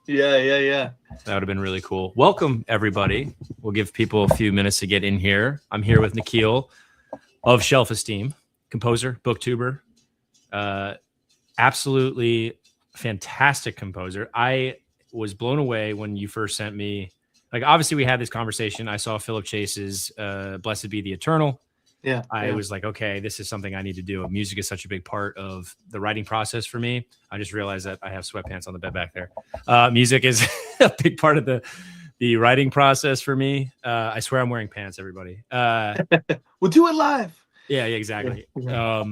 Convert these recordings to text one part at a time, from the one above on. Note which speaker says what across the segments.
Speaker 1: Yeah.
Speaker 2: That would have been really cool. Welcome, everybody. We'll give people a few minutes to get in here. I'm here with Nikhil of Shelf Esteem, composer, booktuber, uh, absolutely fantastic composer. I was blown away when you first sent me. Like, obviously, we had this conversation. I saw Philip Chase's "Blessed Be the Eternal." I
Speaker 1: Yeah.
Speaker 2: was like, okay, this is something I need to do. Music is such a big part of the writing process for me. I just realized that I have sweatpants on the bed back there. Music is a big part of the writing process for me. I swear I'm wearing pants, everybody.
Speaker 1: We'll do it live.
Speaker 2: Yeah,
Speaker 1: Yeah.
Speaker 2: exactly.
Speaker 1: Yeah.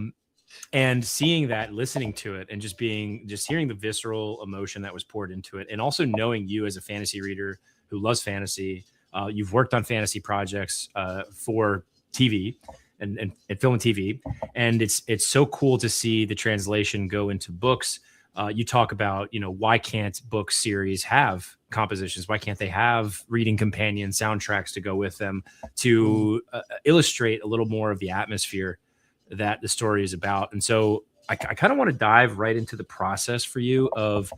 Speaker 2: And seeing that, listening to it, and just hearing the visceral emotion that was poured into it, and also knowing you as a fantasy reader who loves fantasy. You've worked on fantasy projects for TV and film and TV, and it's so cool to see the translation go into books. You talk about, why can't book series have compositions? Why can't they have reading companion soundtracks to go with them to illustrate a little more of the atmosphere that the story is about? And so I kind of want to dive right into the process for you of,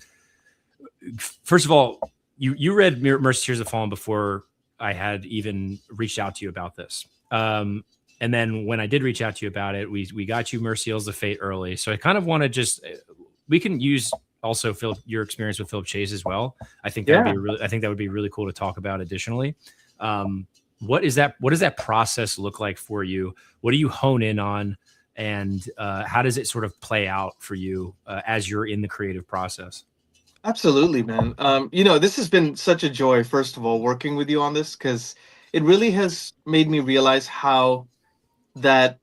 Speaker 2: first of all, you read Mercy Tears Have Fallen before I had even reached out to you about this. And then when I did reach out to you about it, we got you Mercy Hills of Fate early. So I kind of want to just, we can use also Philip, your experience with Philip Chase as well. I think that would be really cool to talk about additionally. What does that process look like for you? What do you hone in on? And how does it sort of play out for you as you're in the creative process?
Speaker 1: Absolutely, man. This has been such a joy, first of all, working with you on this, because it really has made me realize how that,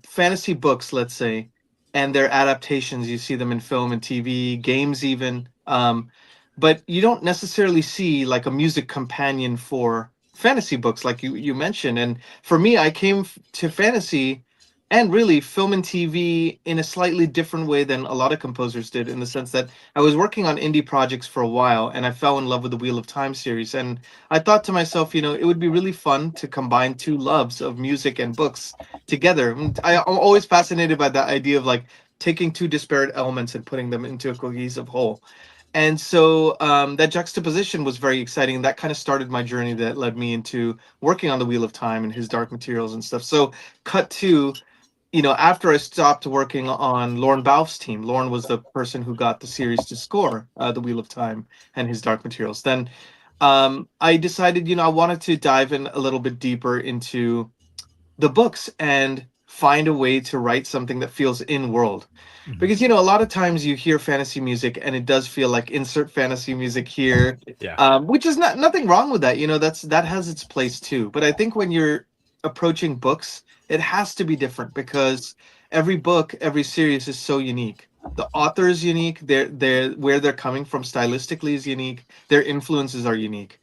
Speaker 1: fantasy books, let's say, and their adaptations, you see them in film and TV, games even. But you don't necessarily see like a music companion for fantasy books, like you mentioned. And for me, I came to fantasy and really film and TV in a slightly different way than a lot of composers did, in the sense that I was working on indie projects for a while and I fell in love with the Wheel of Time series. And I thought to myself, it would be really fun to combine two loves of music and books together. I'm always fascinated by that idea of like taking two disparate elements and putting them into a cohesive whole. And so that juxtaposition was very exciting. That kind of started my journey that led me into working on the Wheel of Time and his Dark Materials and stuff. So, cut to, after I stopped working on Lorne Balfe's team, Lorne was the person who got the series to score the Wheel of Time and his Dark Materials. Then I decided, I wanted to dive in a little bit deeper into the books and find a way to write something that feels in world, because a lot of times you hear fantasy music and it does feel like insert fantasy music here.
Speaker 2: Yeah.
Speaker 1: Which is nothing wrong with that. That has its place too, but I think when you're approaching books, it has to be different, because every book, every series is so unique. The author is unique, they're where they're coming from stylistically is unique, their influences are unique,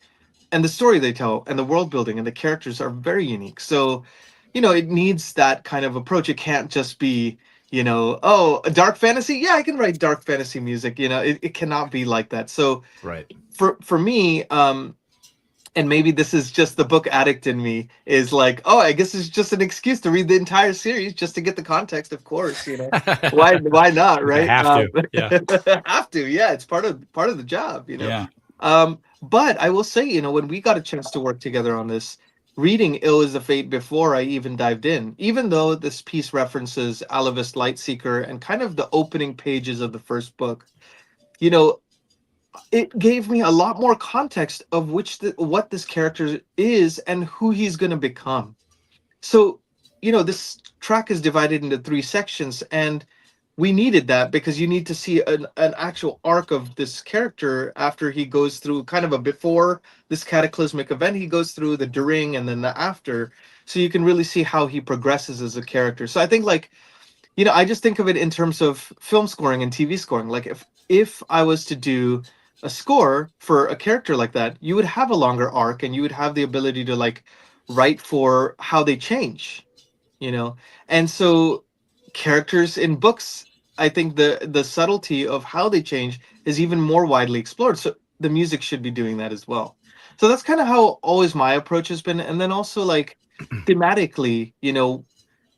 Speaker 1: and the story they tell and the world building and the characters are very unique. So, it needs that kind of approach. It can't just be, oh, a dark fantasy. Yeah, I can write dark fantasy music. It cannot be like that. So
Speaker 2: Right.
Speaker 1: for me, and maybe this is just the book addict in me, is like, oh, I guess it's just an excuse to read the entire series just to get the context. Of course, why not,
Speaker 2: I
Speaker 1: right?
Speaker 2: have to. Yeah.
Speaker 1: Have to. Yeah, it's part of the job.
Speaker 2: Yeah.
Speaker 1: But I will say, when we got a chance to work together on this, reading Ill is the Fate before I even dived in, even though this piece references Alavist Lightseeker and kind of the opening pages of the first book, you know, it gave me a lot more context of what this character is and who he's going to become. So, this track is divided into three sections, and we needed that because you need to see an actual arc of this character after he goes through kind of a before this cataclysmic event he goes through, the during, and then the after, so you can really see how he progresses as a character. So I think, like, I just think of it in terms of film scoring and TV scoring. Like, if I was to do a score for a character like that, you would have a longer arc and you would have the ability to like write for how they change, you know and so characters in books, I think the subtlety of how they change is even more widely explored, so the music should be doing that as well. So that's kind of how always my approach has been. And then also, like, thematically,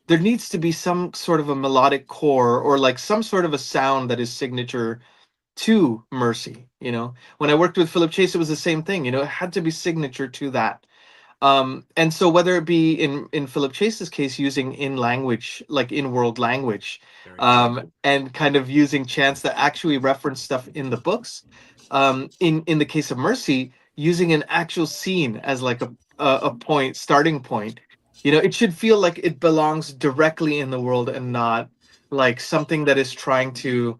Speaker 1: there needs to be some sort of a melodic core, or like some sort of a sound that is signature to Mercy. When I worked with Philip Chase, it was the same thing. It had to be signature to that. And so whether it be in Philip Chase's case, using in language, like in world language,
Speaker 2: Very cool.
Speaker 1: and kind of using chants that actually reference stuff in the books. In the case of Mercy, using an actual scene as like a point, starting point. It should feel like it belongs directly in the world and not like something that is trying to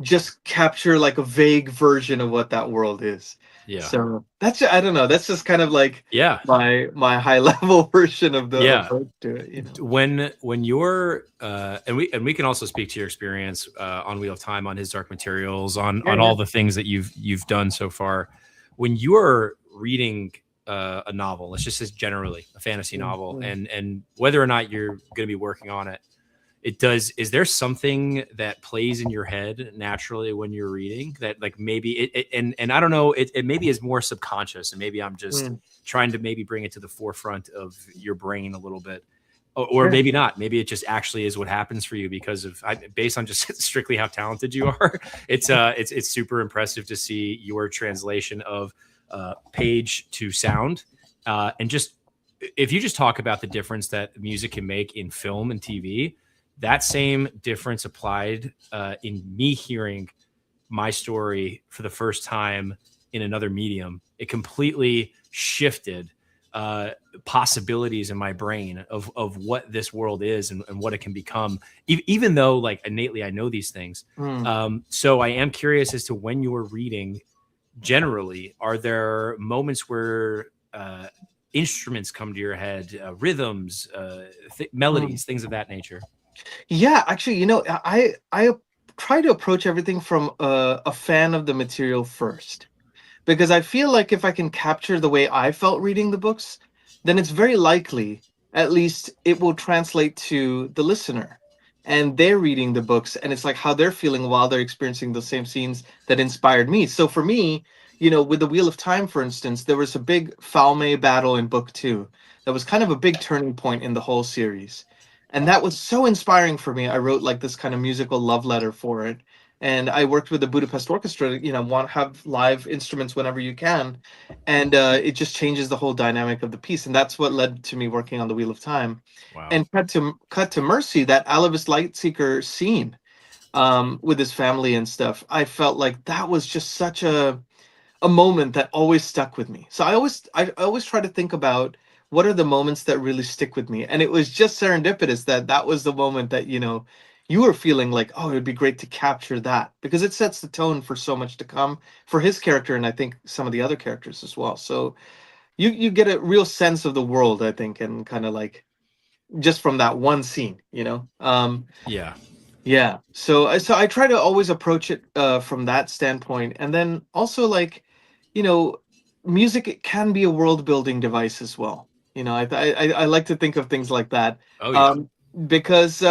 Speaker 1: just capture like a vague version of what that world is.
Speaker 2: Yeah.
Speaker 1: So I don't know. That's just kind of like
Speaker 2: Yeah.
Speaker 1: my high level version of the
Speaker 2: Yeah.
Speaker 1: approach to it.
Speaker 2: When you're and we can also speak to your experience on Wheel of Time, on his Dark Materials, on
Speaker 1: Yeah, yeah.
Speaker 2: all the things that you've done so far. When you are reading a novel, let's just say generally a fantasy novel,
Speaker 1: Mhm.
Speaker 2: and whether or not you're going to be working on it, is there something that plays in your head naturally when you're reading that, like, maybe and I don't know, it maybe is more subconscious, and maybe I'm just
Speaker 1: Mm.
Speaker 2: trying to maybe bring it to the forefront of your brain a little bit, or
Speaker 1: Yeah.
Speaker 2: maybe not. Maybe it just actually is what happens for you because of based on just strictly how talented you are. It's super impressive to see your translation of page to sound, and just if you just talk about the difference that music can make in film and TV, that same difference applied in me hearing my story for the first time in another medium. It completely shifted uh, possibilities in my brain of what this world is, and what it can become, even though, like, innately I know these things.
Speaker 1: Mm.
Speaker 2: So I am curious as to, when you are reading, generally, are there moments where instruments come to your head, rhythms,
Speaker 1: Mm.
Speaker 2: melodies, things of that nature?
Speaker 1: Yeah, actually, I try to approach everything from a fan of the material first. Because I feel like if I can capture the way I felt reading the books, then it's very likely, at least, it will translate to the listener. And they're reading the books, and it's like how they're feeling while they're experiencing the same scenes that inspired me. So for me, with the Wheel of Time, for instance, there was a big Falme battle in book two that was kind of a big turning point in the whole series. And that was so inspiring for me. I wrote like this kind of musical love letter for it, and I worked with the Budapest Orchestra. Want to have live instruments whenever you can, and it just changes the whole dynamic of the piece, and that's what led to me working on the Wheel of Time.
Speaker 2: Wow.
Speaker 1: And cut to Mercy, that Alibus Lightseeker scene with his family and stuff. I felt like that was just such a moment that always stuck with me. So I always try to think about what are the moments that really stick with me. And it was just serendipitous that that was the moment that, you were feeling like, oh, it would be great to capture that because it sets the tone for so much to come for his character, and I think some of the other characters as well. So you get a real sense of the world, I think, and kind of like just from that one scene.
Speaker 2: Yeah.
Speaker 1: Yeah. So I try to always approach it from that standpoint, and then also like, you know, music, it can be a world building device as well. I like to think of things like that,
Speaker 2: Oh yeah.
Speaker 1: um, because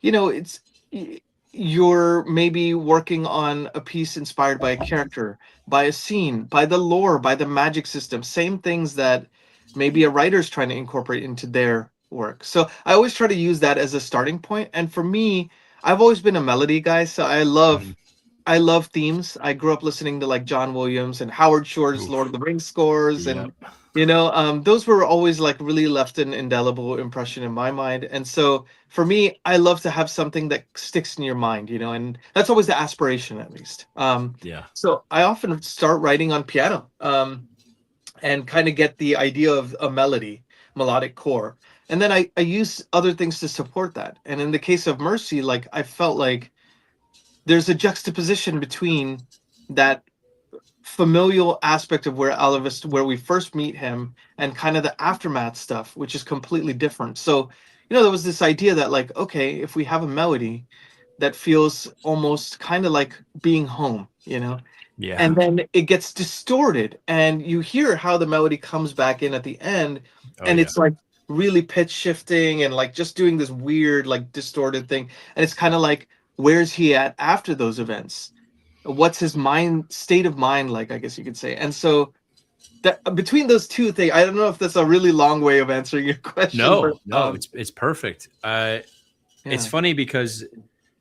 Speaker 1: it's y- you're maybe working on a piece inspired by a character, by a scene, by the lore, by the magic system, same things that maybe a writer's trying to incorporate into their work. So I always try to use that as a starting point, and for me, I've always been a melody guy, so
Speaker 2: Mhm.
Speaker 1: I love themes. I grew up listening to like John Williams and Howard Shore's Lord of
Speaker 2: Oof.
Speaker 1: the Rings scores,
Speaker 2: Yep.
Speaker 1: and those were always like really left an indelible impression in my mind. And so for me, I love to have something that sticks in your mind, and that's always the aspiration, at least.
Speaker 2: Yeah.
Speaker 1: So I often start writing on piano. And kind of get the idea of a melodic core. And then I use other things to support that. And in the case of Mercy, like I felt like there's a juxtaposition between that familial aspect of where we first meet him, and kind of the aftermath stuff, which is completely different. So, there was this idea that like, okay, if we have a melody that feels almost kind of like being home,
Speaker 2: Yeah.
Speaker 1: and then it gets distorted and you hear how the melody comes back in at the end,
Speaker 2: Oh
Speaker 1: and
Speaker 2: yeah.
Speaker 1: it's like really pitch shifting and like just doing this weird like distorted thing, and it's kind of like, where's he at after those events? What's his mind state of mind like, I guess you could say. And so that between those two things, I don't know if that's a really long way of answering your question, but
Speaker 2: No, no, it's perfect. It's
Speaker 1: yeah.
Speaker 2: funny because,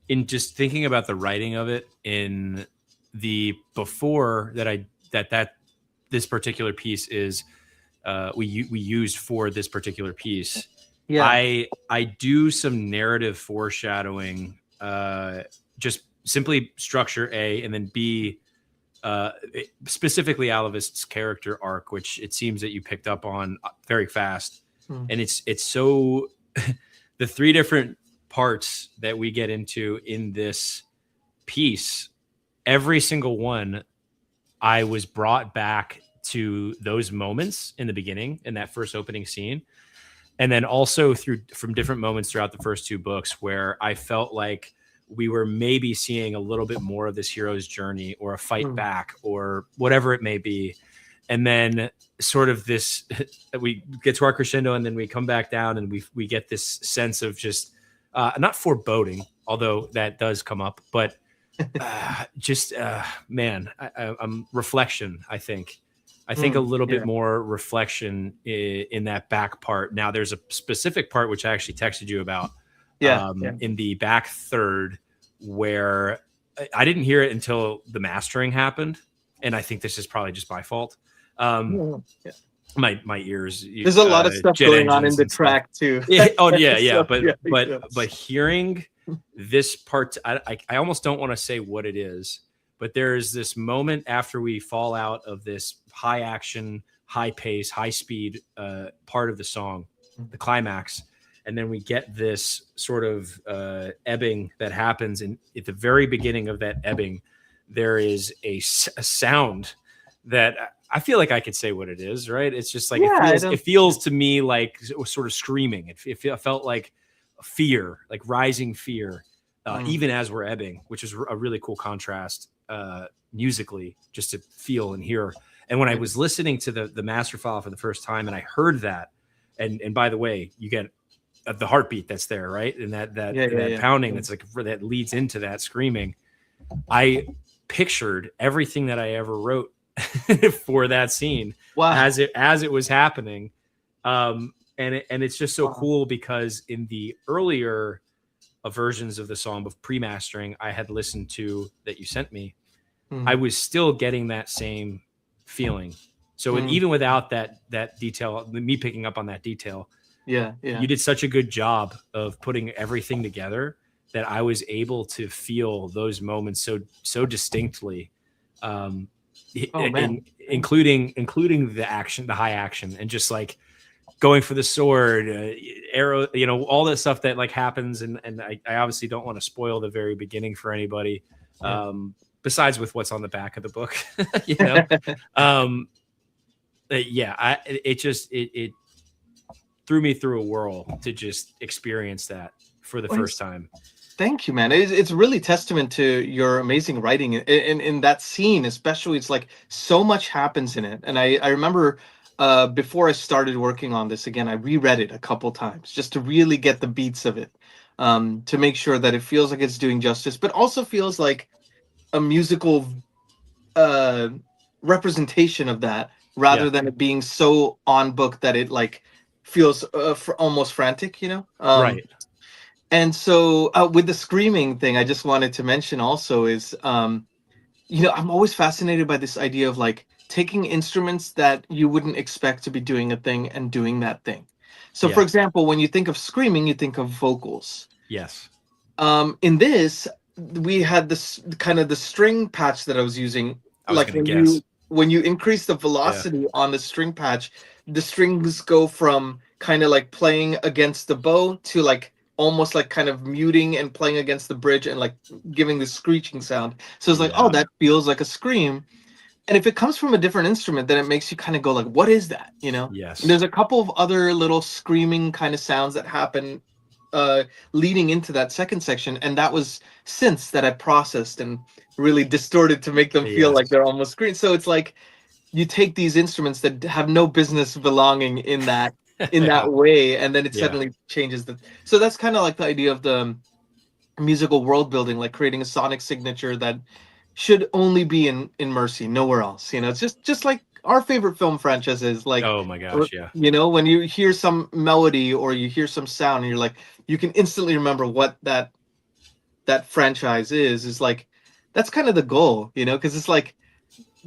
Speaker 2: in just thinking about the writing of it, in the before that this particular piece is we used for this particular piece.
Speaker 1: Yeah.
Speaker 2: I do some narrative foreshadowing, just simply structure A, and then B, specifically Alavist's character arc, which it seems that you picked up on very fast.
Speaker 1: Mm.
Speaker 2: And it's so the three different parts that we get into in this piece, every single one, I was brought back to those moments in the beginning, in that first opening scene, and then also from different moments throughout the first two books where I felt like we were maybe seeing a little bit more of this hero's journey or a fight back or whatever it may be. And then sort of this, we get to our crescendo and then we come back down and we get this sense of just not foreboding, although that does come up, but man, I'm reflection. I think a little bit more reflection in that back part. Now there's a specific part which I actually texted you about in the back third where I didn't hear it until the mastering happened. And I think this is probably just my fault. My ears.
Speaker 1: There's a lot of stuff going on in the track too.
Speaker 2: Oh yeah.
Speaker 1: So,
Speaker 2: But hearing this part, I almost don't want to say what it is, but there's this moment after we fall out of this high action, high pace, high speed part of the song, the climax. And then we get this sort of ebbing that happens. And at the very beginning of that ebbing, there is a sound that I feel like I could say what it is, right? It's just like, it feels to me like sort of screaming. It felt like fear, like rising fear, even as we're ebbing, which is a really cool contrast musically, just to feel and hear. And when I was listening to the master file for the first time and I heard that, and by the way, you get the heartbeat that's there, right? And that pounding that's like that leads into that screaming. I pictured everything that I ever wrote for that scene as it was happening. And it's just so cool because in the earlier versions of the song of pre-mastering I had listened to that you sent me, I was still getting that same feeling. So even without that detail, me picking up on that detail, you did such a good job of putting everything together that I was able to feel those moments so distinctly, including the action, the high action, and just like going for the sword, arrow, all that stuff that like happens. And I obviously don't want to spoil the very beginning for anybody, besides with what's on the back of the book, it threw me through a whirl to just experience that for the first time.
Speaker 1: Thank you, man. It's really testament to your amazing writing in that scene, especially. It's like so much happens in it. And I remember before I started working on this again, I reread it a couple times just to really get the beats of it, to make sure that it feels like it's doing justice, but also feels like a musical representation of that, rather than it being so on book that it like feels almost frantic,
Speaker 2: right.
Speaker 1: And so with the screaming thing, I just wanted to mention also is, I'm always fascinated by this idea of like taking instruments that you wouldn't expect to be doing a thing and doing that thing. So for example, when you think of screaming, you think of vocals.
Speaker 2: Yes.
Speaker 1: In this, we had this kind of the string patch that I was using. When you increase the velocity on the string patch, the strings go from kind of like playing against the bow to like almost like kind of muting and playing against the bridge and like giving the screeching sound. So it's like, oh, that feels like a scream. And if it comes from a different instrument, then it makes you kind of go like, what is that?
Speaker 2: Yes.
Speaker 1: And there's a couple of other little screaming kind of sounds that happen leading into that second section. And that was synths that I processed and really distorted to make them feel like they're almost screaming. So it's like you take these instruments that have no business belonging in that way, and then it suddenly changes so that's kind of like the idea of the musical world building, like creating a sonic signature that should only be in Mercy, nowhere else. It's just like our favorite film franchises, like,
Speaker 2: oh my gosh,
Speaker 1: when you hear some melody or you hear some sound and you're like, you can instantly remember what that franchise is like that's kind of the goal, because it's like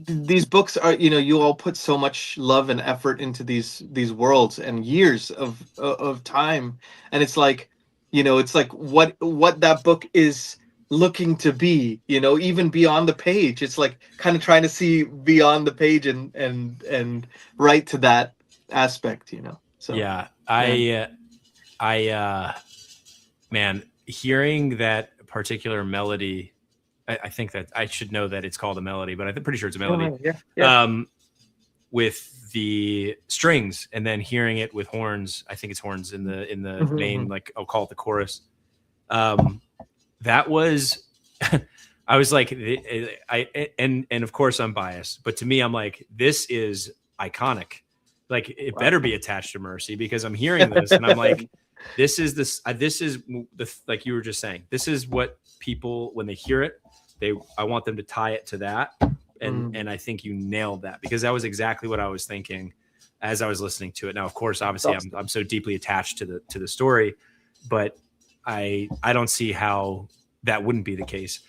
Speaker 1: these books are, you all put so much love and effort into these worlds and years of time, and it's like, it's like what that book is looking to be, even beyond the page. It's like kind of trying to see beyond the page and right to that aspect, so
Speaker 2: Yeah,
Speaker 1: yeah.
Speaker 2: I man, hearing that particular melody, I think that I should know that it's called a melody, but I'm pretty sure it's a melody.
Speaker 1: Oh, yeah, yeah.
Speaker 2: Um, with the strings, and then hearing it with horns. I think it's horns in the
Speaker 1: Mhm,
Speaker 2: main,
Speaker 1: mhm.
Speaker 2: like I'll call it the chorus. Um, that was, I was like, and of course I'm biased, but to me, I'm like, this is iconic. Like it
Speaker 1: Wow.
Speaker 2: better be attached to Mercy, because I'm hearing this and I'm like, this is the, like you were just saying, this is what people, when they hear it, I want them to tie it to that.
Speaker 1: Mm,
Speaker 2: And I think you nailed that, because that was exactly what I was thinking as I was listening to it. Now, of course,
Speaker 1: that's
Speaker 2: obviously
Speaker 1: awesome.
Speaker 2: I'm so deeply attached to the story, but I don't see how that wouldn't be the case.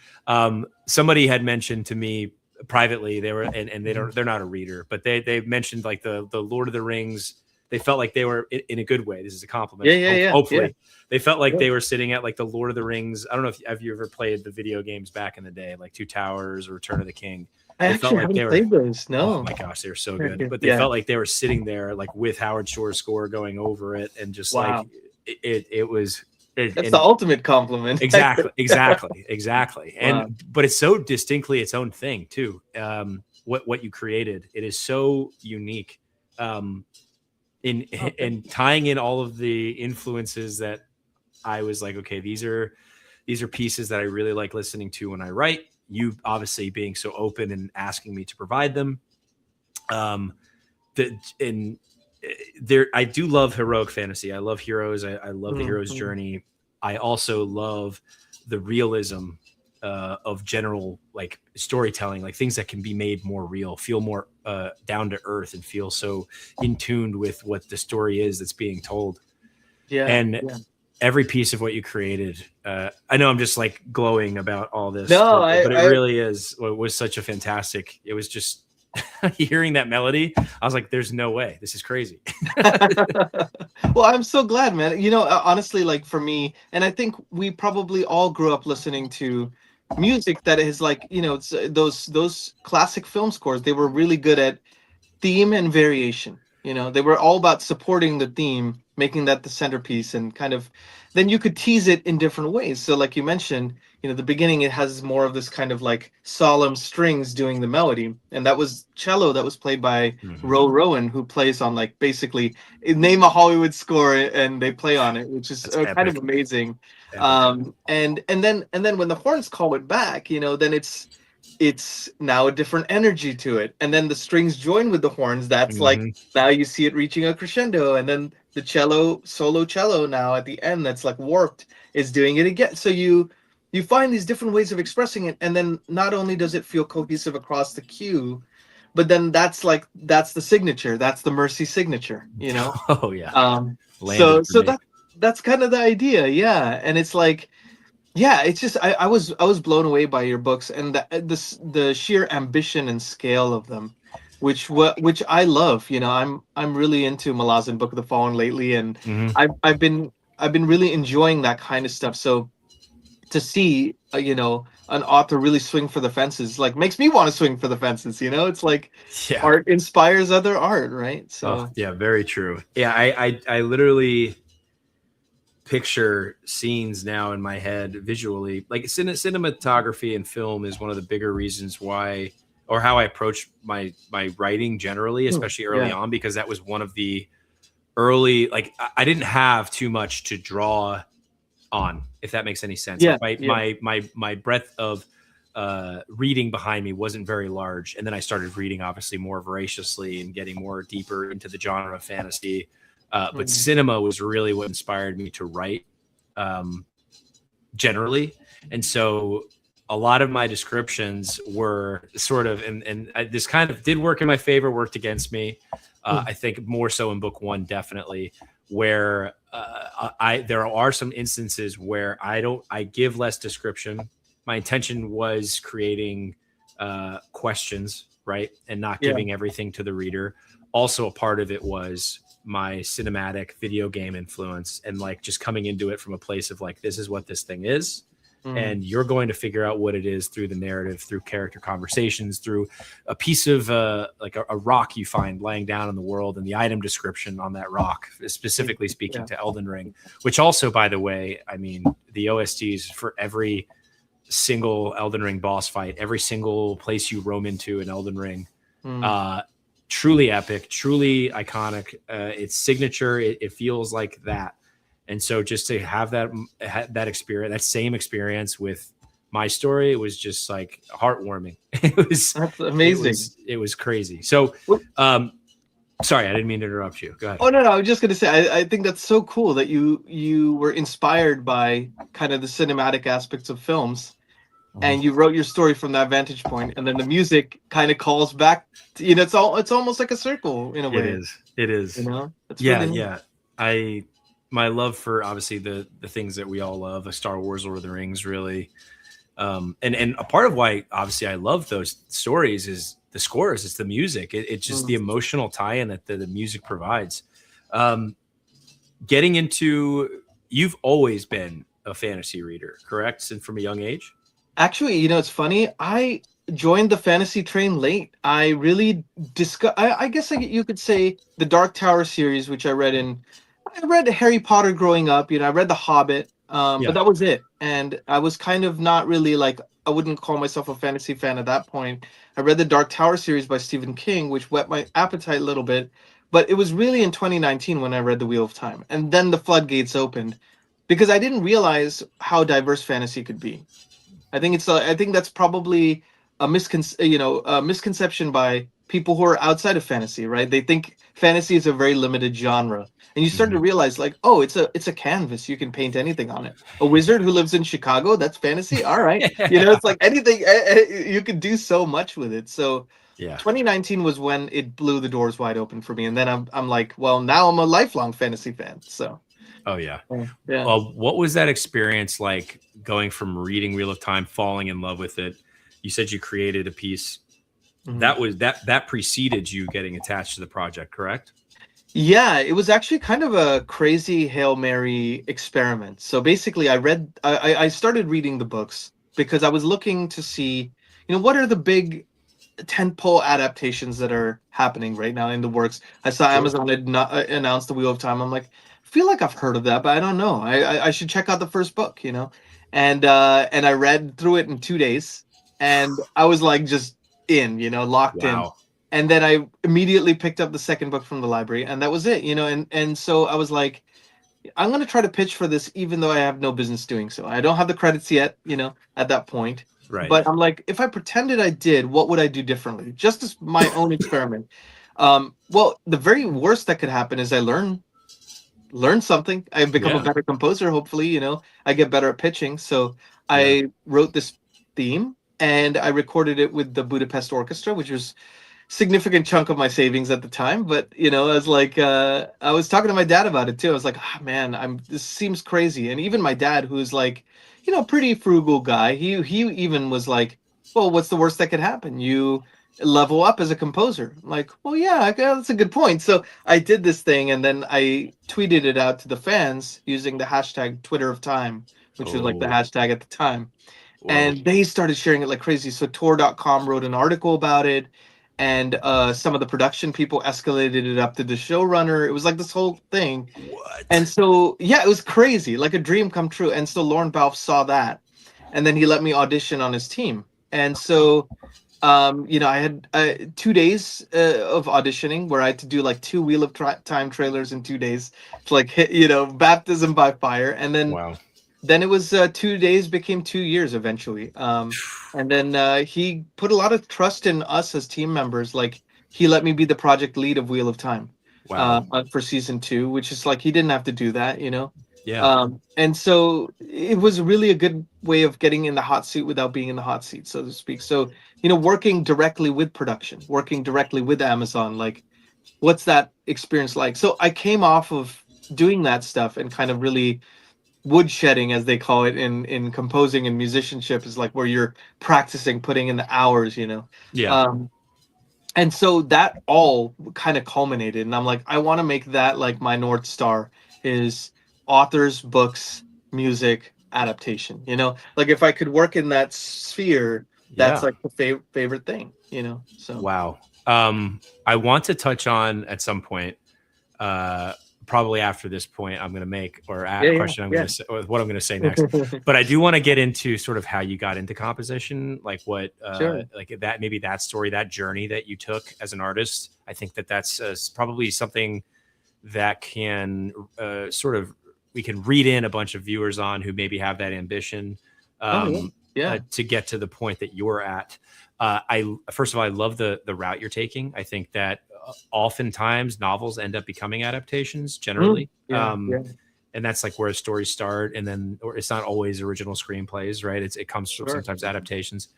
Speaker 2: Somebody had mentioned to me privately, they were, and
Speaker 1: Mhm.
Speaker 2: they're not a reader, but they mentioned like the Lord of the Rings. They felt like they were in a good way. This is a
Speaker 1: Yeah,
Speaker 2: compliment.
Speaker 1: yeah, yeah, yeah,
Speaker 2: Hopefully, they felt like
Speaker 1: yeah.
Speaker 2: they were sitting at like the Lord of the Rings. I don't know if have you ever played the video games back in the day, like Two Towers or Return of the King.
Speaker 1: I
Speaker 2: They felt
Speaker 1: actually
Speaker 2: like they
Speaker 1: haven't
Speaker 2: were,
Speaker 1: played those.
Speaker 2: oh
Speaker 1: No.
Speaker 2: my gosh, they were so
Speaker 1: Very
Speaker 2: good.
Speaker 1: good.
Speaker 2: But they
Speaker 1: Yeah.
Speaker 2: felt like they were sitting there like with Howard Shore's score going over it, and just like
Speaker 1: Wow.
Speaker 2: it was
Speaker 1: That's the
Speaker 2: and
Speaker 1: ultimate compliment.
Speaker 2: exactly. And
Speaker 1: Wow.
Speaker 2: but it's so distinctly its own thing too. What you created, it is so unique. Um,
Speaker 1: Oh, thank
Speaker 2: in tying in all of the influences that I was like, okay, these are pieces that I really like listening to when I write. You obviously being so open and asking me to provide them. Um, the in there, I do love heroic fantasy. I love heroes. I love the
Speaker 1: you.
Speaker 2: hero's journey. I also love the realism of general like storytelling, like things that can be made more real, feel more down to earth, and feel so in tuned with what the story is that's being told.
Speaker 1: Yeah.
Speaker 2: And
Speaker 1: Yeah.
Speaker 2: every piece of what you created, I know I'm just like glowing about all this,
Speaker 1: No,
Speaker 2: but it
Speaker 1: I
Speaker 2: really is was such a fantastic. It was just hearing that melody, I was like, there's no way, this is crazy.
Speaker 1: well, I'm so glad, man. Honestly, like for me, and I think we probably all grew up listening to music that is like, it's those classic film scores. They were really good at theme and variation. They were all about supporting the theme, making that the centerpiece, and kind of then you could tease it in different ways. So, like you mentioned, the beginning it has more of this kind of like solemn strings doing the melody, and that was cello that was played by
Speaker 2: Mm-hmm.
Speaker 1: Ro Rowan, who plays on like basically name a Hollywood score and they play on it, which is
Speaker 2: That's
Speaker 1: kind of
Speaker 2: epic,
Speaker 1: amazing.
Speaker 2: epic.
Speaker 1: And then when the horns call it back, then it's now a different energy to it, and then the strings join with the horns. That's like
Speaker 2: Mm-hmm.
Speaker 1: now you see it reaching a crescendo, and then the cello, solo cello, now at the end, that's like warped, is doing it again. So you find these different ways of expressing it, and then not only does it feel cohesive across the cue, but then that's the signature, that's the Mercy signature.
Speaker 2: Oh yeah, landed
Speaker 1: So
Speaker 2: for
Speaker 1: so
Speaker 2: me.
Speaker 1: that's kind of the idea, yeah. And it's like, yeah, it's just I was blown away by your books, and the sheer ambition and scale of them, which I love. I'm really into Malazan Book of the Fallen lately, and
Speaker 2: Mm-hmm.
Speaker 1: I've been really enjoying that kind of stuff. So to see an author really swing for the fences, like, makes me want to swing for the fences. It's like
Speaker 2: Yeah.
Speaker 1: art inspires other art, right?
Speaker 2: Oh
Speaker 1: So
Speaker 2: yeah, very true. Yeah, I literally picture scenes now in my head visually. Like cinematography and film is one of the bigger reasons why, or how I approach my writing generally, especially early
Speaker 1: yeah,
Speaker 2: on, because that was one of the early, like I didn't have too much to draw on, if that makes any sense. Like
Speaker 1: yeah, yeah.
Speaker 2: my breadth of reading behind me wasn't very large, and then I started reading obviously more voraciously and getting more deeper into the genre of fantasy. But
Speaker 1: Mhm.
Speaker 2: cinema was really what inspired me to write, um, generally, and so a lot of my descriptions were sort of, and this kind of did work in my favor, worked against me.
Speaker 1: Mm.
Speaker 2: I think more so in book one, definitely, where I there are some instances where I give less description my intention was creating questions, right, and not
Speaker 1: Yeah.
Speaker 2: giving everything to the reader. Also, a part of it was my cinematic video game influence, and like just coming into it from a place of like, this is what this thing is,
Speaker 1: Mm.
Speaker 2: and you're going to figure out what it is through the narrative, through character conversations, through a piece of like a rock you find laying down in the world, and the item description on that rock, specifically speaking
Speaker 1: Yeah.
Speaker 2: to Elden Ring, which also, by the way, I mean, the OSTs for every single Elden Ring boss fight, every single place you roam into in Elden Ring,
Speaker 1: Mm.
Speaker 2: uh, truly epic, truly iconic. It's signature. It feels like that. And so just to have that experience, that same experience with my story, it was just like heartwarming. It was
Speaker 1: That's amazing.
Speaker 2: it was crazy. So
Speaker 1: Well,
Speaker 2: sorry, I didn't mean to interrupt you. Go ahead.
Speaker 1: oh no, no, I was just gonna say I think that's so cool that you were inspired by kind of the cinematic aspects of films, and you wrote your story from that vantage point, and then the music kind of calls back to, it's almost like a circle in a
Speaker 2: It
Speaker 1: way.
Speaker 2: is. It is.
Speaker 1: That's
Speaker 2: Yeah,
Speaker 1: really neat.
Speaker 2: yeah. I my love for obviously the things that we all love, like Star Wars, Lord of the Rings, really. And a part of why obviously I love those stories is the scores, it's the music. It's just the
Speaker 1: Mm.
Speaker 2: emotional tie-in that the music provides. Um, Getting into you've always been a fantasy reader, correct? Since from a young age?
Speaker 1: Actually, it's funny. I joined the fantasy train late. I really I guess you could say the Dark Tower series, which I read in. I read Harry Potter growing up. I read The Hobbit, but
Speaker 2: Yeah.
Speaker 1: that was it. And I was kind of not really like I wouldn't call myself a fantasy fan at that point. I read the Dark Tower series by Stephen King, which whet my appetite a little bit. But it was really in 2019 when I read The Wheel of Time, and then the floodgates opened because I didn't realize how diverse fantasy could be. I think that's probably a misconception by people who are outside of fantasy, right? They think fantasy is a very limited genre, and you start to
Speaker 2: Mhm.
Speaker 1: realize like, oh, it's a canvas. You can paint anything on it. A wizard who lives in Chicago, that's fantasy. All right, it's like anything. You could do so much with it. So
Speaker 2: Yeah.
Speaker 1: 2019 was when it blew the doors wide open for me, and then I'm like, well, now I'm a lifelong fantasy fan. So
Speaker 2: Oh yeah.
Speaker 1: yeah.
Speaker 2: What was that experience like going from reading Wheel of Time, falling in love with it? You said you created a piece
Speaker 1: Mhm.
Speaker 2: that was that preceded you getting attached to the project, correct?
Speaker 1: Yeah, it was actually kind of a crazy Hail Mary experiment. So basically, I started reading the books because I was looking to see, what are the big tentpole adaptations that are happening right now in the works. I saw
Speaker 2: Sure.
Speaker 1: Amazon had not, announced the Wheel of Time. I'm like, I feel like I've heard of that, but I don't know. I should check out the first book. And I read through it in 2 days, and I was like just locked in.
Speaker 2: Wow.
Speaker 1: And then I immediately picked up the second book from the library, and that was it. And so I was like, I'm gonna try to pitch for this, even though I have no business doing so. I don't have the credits yet, at that point.
Speaker 2: Right.
Speaker 1: But I'm like, if I pretended I did, what would I do differently? Just as my own experiment. Well, the very worst that could happen is I learn something. I become a
Speaker 2: Yeah.
Speaker 1: better composer. Hopefully, I get better at pitching. So
Speaker 2: Yeah.
Speaker 1: I wrote this theme and I recorded it with the Budapest Orchestra, which was significant chunk of my savings at the time. But I was like, I was talking to my dad about it too. I was like, ah, man, this seems crazy. And even my dad, who's like, pretty frugal guy, he even was like, well, what's the worst that could happen? You level up as a composer. I'm like, well, yeah, that's a good point. So I did this thing, and then I tweeted it out to the fans using the hashtag Twitter of Time, which was like the
Speaker 2: Oh,
Speaker 1: hashtag at the time,
Speaker 2: whoa.
Speaker 1: and they started sharing it like crazy. So Tor.com wrote an article about it, and some of the production people escalated it up to the showrunner. It was like this whole thing, and
Speaker 2: What?
Speaker 1: so yeah, it was crazy, like a dream come true. And so Lauren Balfe saw that, and then he let me audition on his team. And so I had 2 days of auditioning where I had to do like two Wheel of Time trailers in 2 days. It's like baptism by fire, and
Speaker 2: Wow.
Speaker 1: then it was 2 days became 2 years eventually. And then he put a lot of trust in us as team members. Like he let me be the project lead of Wheel of Time
Speaker 2: Wow.
Speaker 1: for season two, which is like he didn't have to do that.
Speaker 2: Yeah.
Speaker 1: And so it was really a good way of getting in the hot seat without being in the hot seat, so to speak. So working directly with production, working directly with Amazon, like what's that experience like? So I came off of doing that stuff and kind of really woodshedding, as they call it in composing and musicianship, is like where you're practicing, putting in the hours,
Speaker 2: Yeah.
Speaker 1: um and so that all kind of culminated, and I'm like, I want to make that like my north star, is authors, books, music, adaptation, like if I could work in that sphere, that's
Speaker 2: Yeah.
Speaker 1: like the favorite thing, so
Speaker 2: Wow. I want to touch on at some point, uh, probably after this point I'm going to make, or
Speaker 1: yeah,
Speaker 2: a
Speaker 1: yeah,
Speaker 2: question I'm going
Speaker 1: yeah.
Speaker 2: to say, or what I'm going to say next. But I do want to get into sort of how you got into composition, like what,
Speaker 1: Sure.
Speaker 2: like that, maybe that story, that journey that you took as an artist. I think that that's probably something that can sort of, we can read in a bunch of viewers on who maybe have that ambition,
Speaker 1: Oh yeah, yeah,
Speaker 2: to get to the point that you're at. I first of all, I love the route you're taking. I think that oftentimes novels end up becoming adaptations
Speaker 1: mm,
Speaker 2: generally.
Speaker 1: yeah, yeah,
Speaker 2: And that's like where stories start, and then, or it's not always original screenplays, right? It comes from
Speaker 1: sure,
Speaker 2: sometimes adaptations.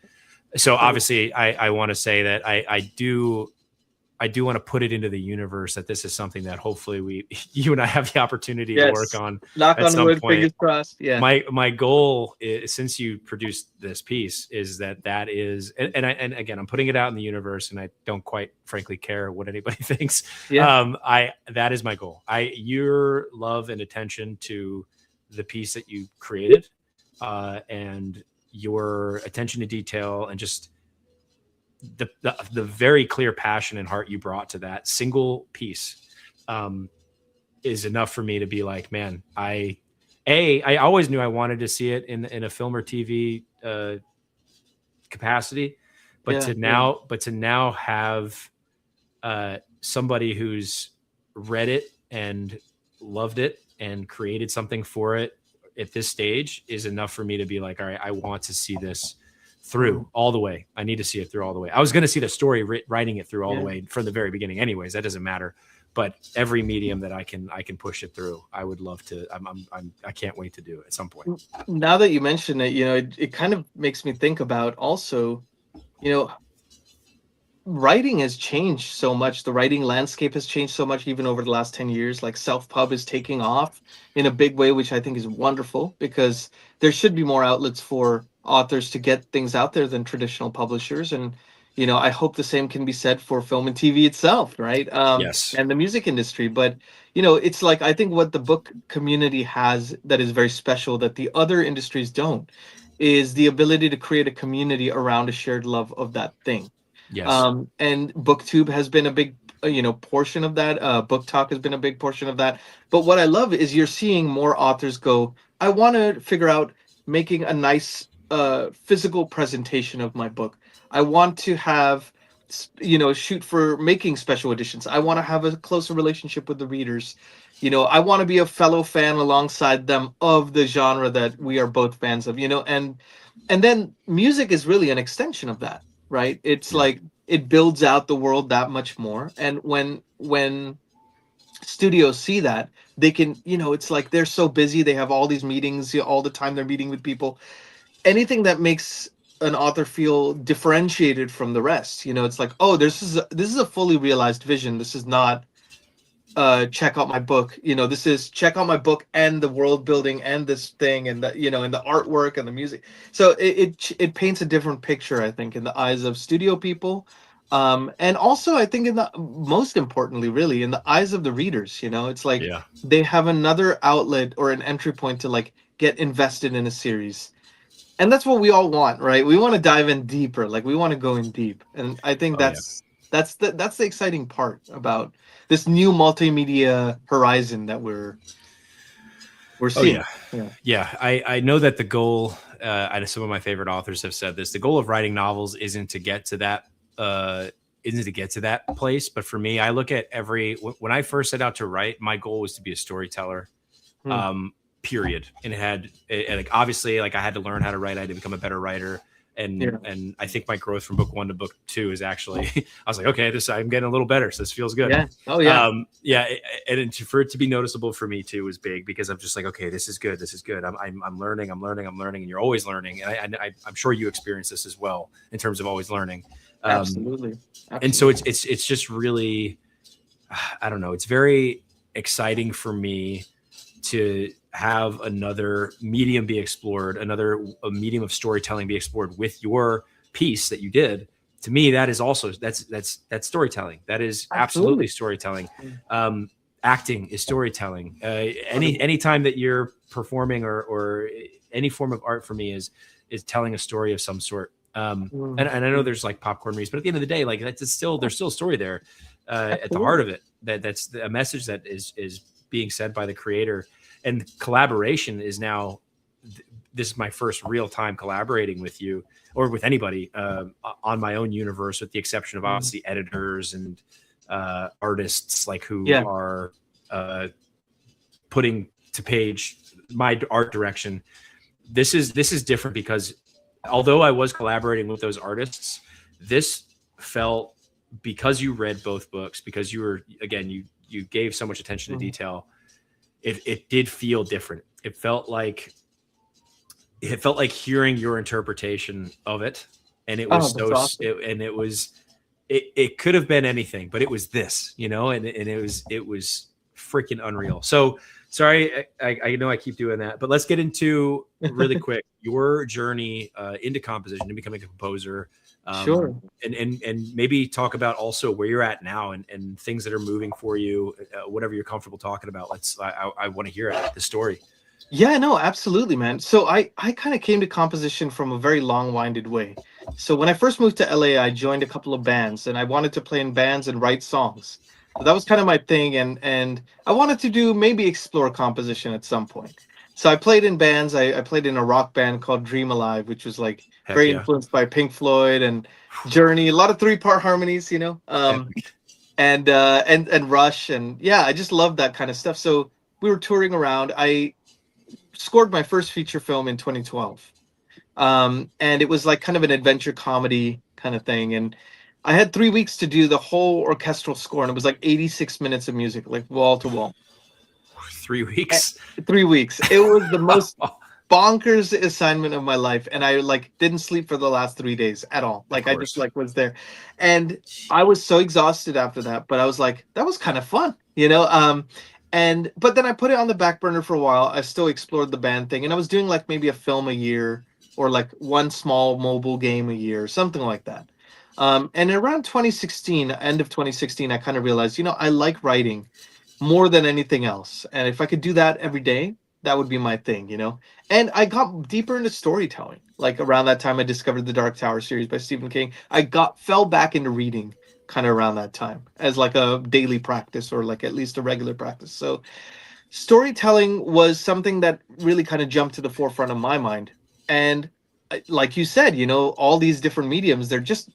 Speaker 2: So
Speaker 1: sure.
Speaker 2: obviously, I want to say that I do want to put it into the universe that this is something that hopefully you and I have the opportunity to work
Speaker 1: Yes,
Speaker 2: on
Speaker 1: knock
Speaker 2: at
Speaker 1: on
Speaker 2: some
Speaker 1: wood,
Speaker 2: point.
Speaker 1: fingers crossed. Yeah,
Speaker 2: My goal is, since you produced this piece, is that is, and again, I'm putting it out in the universe, and I don't quite frankly care what anybody thinks.
Speaker 1: yeah,
Speaker 2: I That is my goal. Your love and attention to the piece that you created, and your attention to detail, and just the very clear passion and heart you brought to that single piece, um, is enough for me to be like, man, I always knew I wanted to see it in a film or TV capacity, but
Speaker 1: yeah, yeah,
Speaker 2: to now have somebody who's read it and loved it and created something for it at this stage is enough for me to be like, all right, I want to see this through
Speaker 1: mm,
Speaker 2: all the way. I need to see it through all the way. I was going to see the story, writing it through all the
Speaker 1: yeah.
Speaker 2: way from the very beginning anyways. That doesn't matter. But every medium that I can push it through, I would love to. I can't wait to do it at some point.
Speaker 1: Now that you mention it, it kind of makes me think about also, you know, writing has changed so much. The writing landscape has changed so much, even over the last 10 years. Like self pub is taking off in a big way, which I think is wonderful, because there should be more outlets for authors to get things out there than traditional publishers. And, I hope the same can be said for film and TV itself, right?
Speaker 2: Yes.
Speaker 1: And the music industry. But, it's like, I think what the book community has that is very special that the other industries don't, is the ability to create a community around a shared love of that thing.
Speaker 2: Yes.
Speaker 1: And booktube has been a big portion of that. Book talk has been a big portion of that. But what I love is you're seeing more authors go, I want to figure out making a nice physical presentation of my book. I want to have shoot for making special editions. I want to have a closer relationship with the readers. I want to be a fellow fan alongside them of the genre that we are both fans of. And then music is really an extension of that, right? It's
Speaker 2: Yeah.
Speaker 1: like it builds out the world that much more. And when studios see that, they can, it's like they're so busy, they have all these meetings, all the time they're meeting with people. Anything that makes an author feel differentiated from the rest, it's like, oh, this is a fully realized vision. This is not check out my book. This is check out my book and the world building and this thing and and the artwork and the music. So it paints a different picture, I think, in the eyes of studio people, and also I think in the most importantly, really, in the eyes of the readers. It's like
Speaker 2: Yeah.
Speaker 1: they have another outlet or an entry point to like get invested in a series. And that's what we all want, right? We want to dive in deeper, like we want to go in deep. And I think
Speaker 2: Oh yeah.
Speaker 1: that's the exciting part about this new multimedia horizon that we're
Speaker 2: Oh
Speaker 1: seeing.
Speaker 2: yeah.
Speaker 1: Yeah.
Speaker 2: Yeah. I know that the goal, some of my favorite authors have said this, the goal of writing novels isn't to get to that, place. But for me, I look at when I first set out to write, my goal was to be a storyteller,
Speaker 1: Hmm.
Speaker 2: um, period. And like, obviously, like, I had to learn how to write. I had to become a better writer.
Speaker 1: Yeah.
Speaker 2: And I think my growth from book 1 to book 2 is actually, I was like, okay, I'm getting a little better. So this feels good.
Speaker 1: Yeah. Oh yeah.
Speaker 2: Yeah. For it to be noticeable for me too was big, because I'm just like, okay, this is good. This is good. I'm learning, and you're always learning. And I'm sure you experience this as well in terms of always learning.
Speaker 1: Absolutely.
Speaker 2: And so
Speaker 1: Absolutely.
Speaker 2: it's just really, I don't know, it's very exciting for me to have another medium be explored, a medium of storytelling be explored with your piece that you did, to me, that is also that's storytelling. That is absolutely
Speaker 1: Absolutely.
Speaker 2: storytelling. Acting is storytelling. Any time that you're performing or any form of art for me is telling a story of some sort. And I know there's like popcorn reads, but at the end of the day, like that's still there's still a story there at the heart
Speaker 1: Absolutely.
Speaker 2: of it. That's a message that is being said by the creator. And collaboration is now. This is my first real time collaborating with you or with anybody on my own universe, with the exception of obviously editors and artists like who
Speaker 1: Yeah.
Speaker 2: are putting to page my art direction. This is different because although I was collaborating with those artists, this felt, because you read both books, because you were, again, you gave so much attention to detail, it did feel different. It felt like hearing your interpretation of it, and it was
Speaker 1: Oh, that's awesome.
Speaker 2: it could have been anything, but it was this, and it was freaking unreal. So sorry, I know I keep doing that, but let's get into really quick your journey into composition and becoming a composer,
Speaker 1: Sure.
Speaker 2: and maybe talk about also where you're at now and things that are moving for you, whatever you're comfortable talking about. I want to hear it, the story.
Speaker 1: Yeah, no, absolutely, man. So I kind of came to composition from a very long-winded way. So when I first moved to LA, I joined a couple of bands, and I wanted to play in bands and write songs. So that was kind of my thing, and I wanted to do maybe explore composition at some point. So I played in bands. I played in a rock band called Dream Alive, which was like
Speaker 2: Heck
Speaker 1: very
Speaker 2: yeah.
Speaker 1: influenced by Pink Floyd and Journey. A lot of three-part harmonies,
Speaker 2: Epic.
Speaker 1: and Rush, and yeah, I just loved that kind of stuff. So we were touring around. I scored my first feature film in 2012. And it was like kind of an adventure comedy kind of thing. And I had 3 weeks to do the whole orchestral score, and it was like 86 minutes of music, like wall to wall.
Speaker 2: 3 weeks.
Speaker 1: 3 weeks. It was the most
Speaker 2: Of
Speaker 1: bonkers assignment of my life, and I like didn't sleep for the last 3 days at all. Like I just
Speaker 2: course.
Speaker 1: like was there, and I was so exhausted after that. But I was like, that was kind of fun. And but then I put it on the back burner for a while. I still explored the band thing, and I was doing like maybe a film a year or like one small mobile game a year, something like that. And around 2016, end of 2016, I kind of realized, I like writing more than anything else. And if I could do that every day, that would be my thing. And I got deeper into storytelling. Like around that time, I discovered the Dark Tower series by Stephen King. I fell back into reading kind of around that time as like a daily practice, or like at least a regular practice. So storytelling was something that really kind of jumped to the forefront of my mind. And like you said, all these different mediums, they're just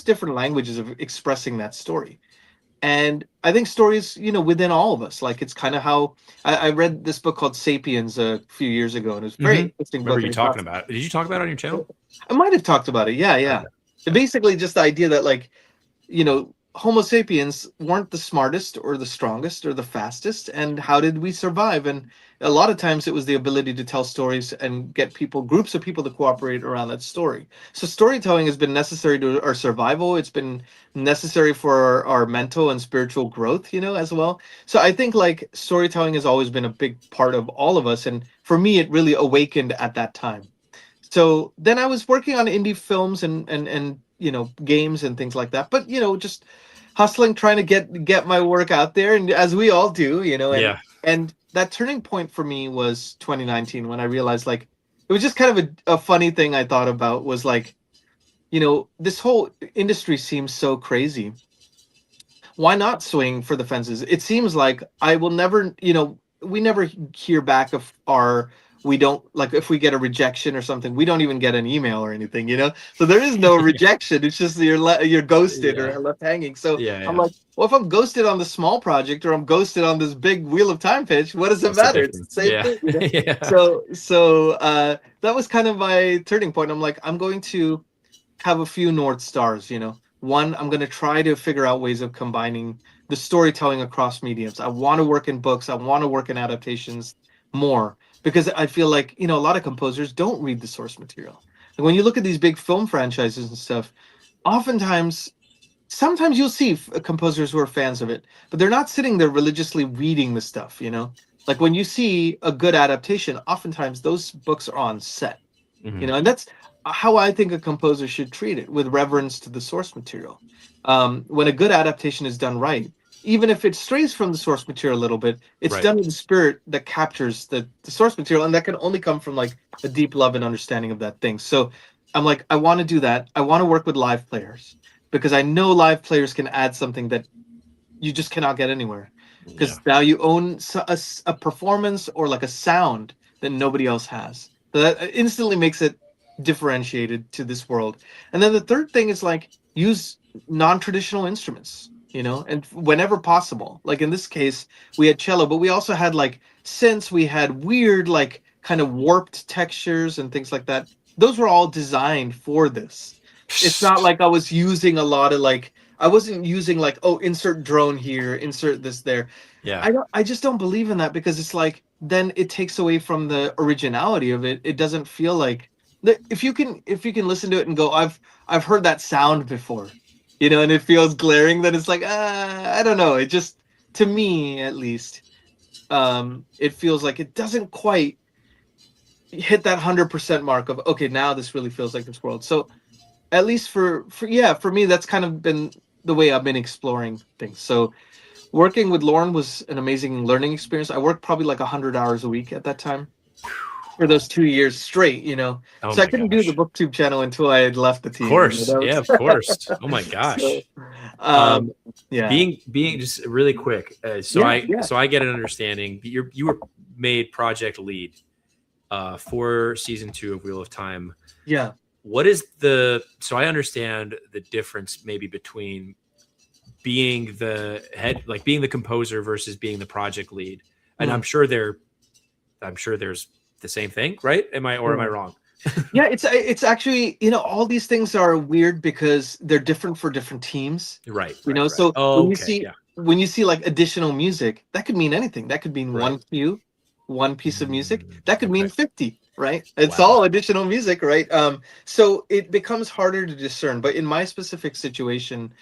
Speaker 1: different languages of expressing that story. And I think stories, within all of us, like it's kind of how I read this book called Sapiens a few years ago, and it was a very
Speaker 2: Mm-hmm.
Speaker 1: interesting
Speaker 2: Remember
Speaker 1: book.
Speaker 2: you
Speaker 1: And it
Speaker 2: talking
Speaker 1: talks,
Speaker 2: about it? Did you talk about it on your channel?
Speaker 1: I might have talked about it. Yeah, yeah.
Speaker 2: Okay. Yeah.
Speaker 1: Basically, just the idea that like, Homo sapiens weren't the smartest or the strongest or the fastest, and how did we survive? And a lot of times it was the ability to tell stories and get groups of people to cooperate around that story. So storytelling has been necessary to our survival. It's been necessary for our mental and spiritual growth, as well. So I think like storytelling has always been a big part of all of us, and for me, it really awakened at that time. So then I was working on indie films and games and things like that, but just hustling, trying to get my work out there, and as we all do, and
Speaker 2: Yeah.
Speaker 1: and that turning point for me was 2019, when I realized, like, it was just kind of a funny thing I thought about, was like, this whole industry seems so crazy. Why not swing for the fences? It seems like I will never, we never hear back of we don't, like, if we get a rejection or something, we don't even get an email or anything. So there is no rejection. It's just you're ghosted
Speaker 2: Yeah.
Speaker 1: or left hanging. So
Speaker 2: Yeah.
Speaker 1: I'm
Speaker 2: Yeah.
Speaker 1: like, well, if I'm ghosted on the small project, or I'm ghosted on this big Wheel of Time pitch, what does it
Speaker 2: What's the
Speaker 1: matter? It's the
Speaker 2: difference?
Speaker 1: same
Speaker 2: Yeah.
Speaker 1: thing.
Speaker 2: Yeah.
Speaker 1: So that was kind of my turning point. I'm like, I'm going to have a few North Stars. One, I'm going to try to figure out ways of combining the storytelling across mediums. I want to work in books. I want to work in adaptations more, because I feel like, a lot of composers don't read the source material. And when you look at these big film franchises and stuff, oftentimes, sometimes you'll see composers who are fans of it, but they're not sitting there religiously reading the stuff. Like when you see a good adaptation, oftentimes those books are on set,
Speaker 2: Hmm.
Speaker 1: and that's how I think a composer should treat it, with reverence to the source material. When a good adaptation is done right, even if it strays from the source material a little bit, it's
Speaker 2: Right.
Speaker 1: done with the spirit that captures the source material, and that can only come from like a deep love and understanding of that thing. So I'm like, I want to do that. I want to work with live players because I know live players can add something that you just cannot get anywhere,
Speaker 2: Yeah.
Speaker 1: because now you own a performance or like a sound that nobody else has. So that instantly makes it differentiated to this world. And then the third thing is like use non-traditional instruments, and whenever possible. Like in this case, we had cello, but we also had like synths, we had weird like kind of warped textures and things like that. Those were all designed for this. It's not like I was using a lot of like, I wasn't using like, oh, insert drone here, insert this there.
Speaker 2: Yeah.
Speaker 1: I just don't believe in that, because it's like then it takes away from the originality of it. It doesn't feel like if you can listen to it and go, I've heard that sound before, and it feels glaring, then it's like, I don't know. It just, to me at least, it feels like it doesn't quite hit that 100% mark of, okay, now this really feels like this world. So at least for me, that's kind of been the way I've been exploring things. So working with Lauren was an amazing learning experience. I worked probably like 100 hours a week at that time for those 2 years straight.
Speaker 2: Oh
Speaker 1: So I
Speaker 2: my
Speaker 1: couldn't do the
Speaker 2: gosh.
Speaker 1: booktube channel until I had left the
Speaker 2: Of
Speaker 1: team.
Speaker 2: course.
Speaker 1: That
Speaker 2: Yeah,
Speaker 1: was
Speaker 2: of course. Oh my gosh.
Speaker 1: so.
Speaker 2: Um,
Speaker 1: Yeah,
Speaker 2: being just really quick. So
Speaker 1: yeah,
Speaker 2: I
Speaker 1: yeah,
Speaker 2: so I get an understanding. You were made project lead for season 2 of Wheel of Time.
Speaker 1: yeah.
Speaker 2: What is the so I understand the difference maybe between being the head, like being the composer versus being the project lead. And
Speaker 1: Mm,
Speaker 2: I'm sure there's the same thing, right? Am I
Speaker 1: yeah.
Speaker 2: wrong?
Speaker 1: Yeah, it's actually, all these things are weird because they're different for different teams.
Speaker 2: Right, right, right.
Speaker 1: So
Speaker 2: Oh, okay, yeah.
Speaker 1: when you see like additional music, that could mean anything. That could mean
Speaker 2: Right.
Speaker 1: one cue, one piece of music. That could
Speaker 2: Okay.
Speaker 1: mean 50, right? It's
Speaker 2: Wow.
Speaker 1: all additional music, right? So it becomes harder to discern. But in my specific situation,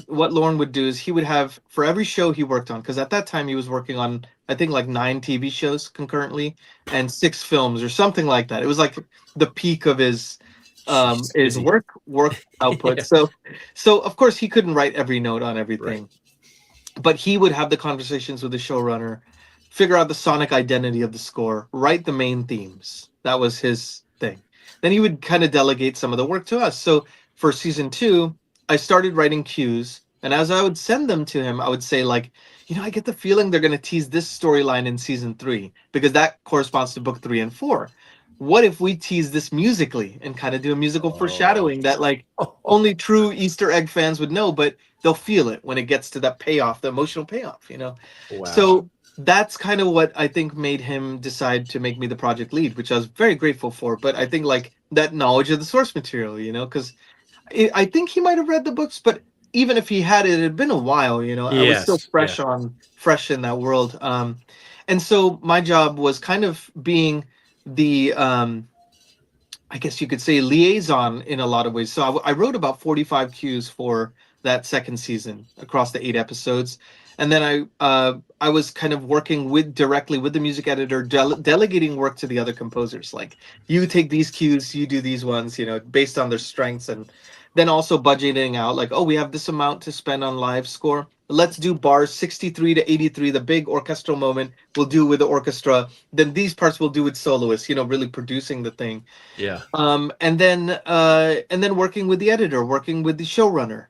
Speaker 1: what Lauren would do is he would have, for every show he worked on, because at that time he was working on, I think, like 9 TV shows concurrently and 6 films or something like that. It was like the peak of his
Speaker 2: Jeez, busy.
Speaker 1: work output.
Speaker 2: Yeah.
Speaker 1: So of course he couldn't write every note on
Speaker 2: Right.
Speaker 1: everything, but he would have the conversations with the showrunner, figure out the sonic identity of the score, write the main themes. That was his thing. Then he would kind of delegate some of the work to us. So for season 2, I started writing cues, and as I would send them to him, I would say like, I get the feeling they're going to tease this storyline in season 3 because that corresponds to book 3 and 4. What if we tease this musically and kind of do a musical
Speaker 2: Oh.
Speaker 1: foreshadowing that like only true Easter egg fans would know, but they'll feel it when it gets to that payoff, the emotional payoff.
Speaker 2: Wow.
Speaker 1: So that's kind of what I think made him decide to make me the project lead, which I was very grateful for. But I think like that knowledge of the source material, because I think he might have read the books, but even if he had it had been a while. I was still
Speaker 2: Yes. Yeah.
Speaker 1: fresh in that world. And so my job was kind of being the I guess you could say liaison in a lot of ways. So I wrote about 45 cues for that second season across the 8 episodes, and then I was kind of working directly with the music editor, delegating work to the other composers. Like, you take these cues, you do these ones, based on their strengths, and then also budgeting out like, oh, we have this amount to spend on live score. Let's do bars 63 to 83, the big orchestral moment. We'll do with the orchestra. Then these parts we'll do with soloists. Really producing the thing,
Speaker 2: Yeah.
Speaker 1: and then working with the editor, working with the showrunner,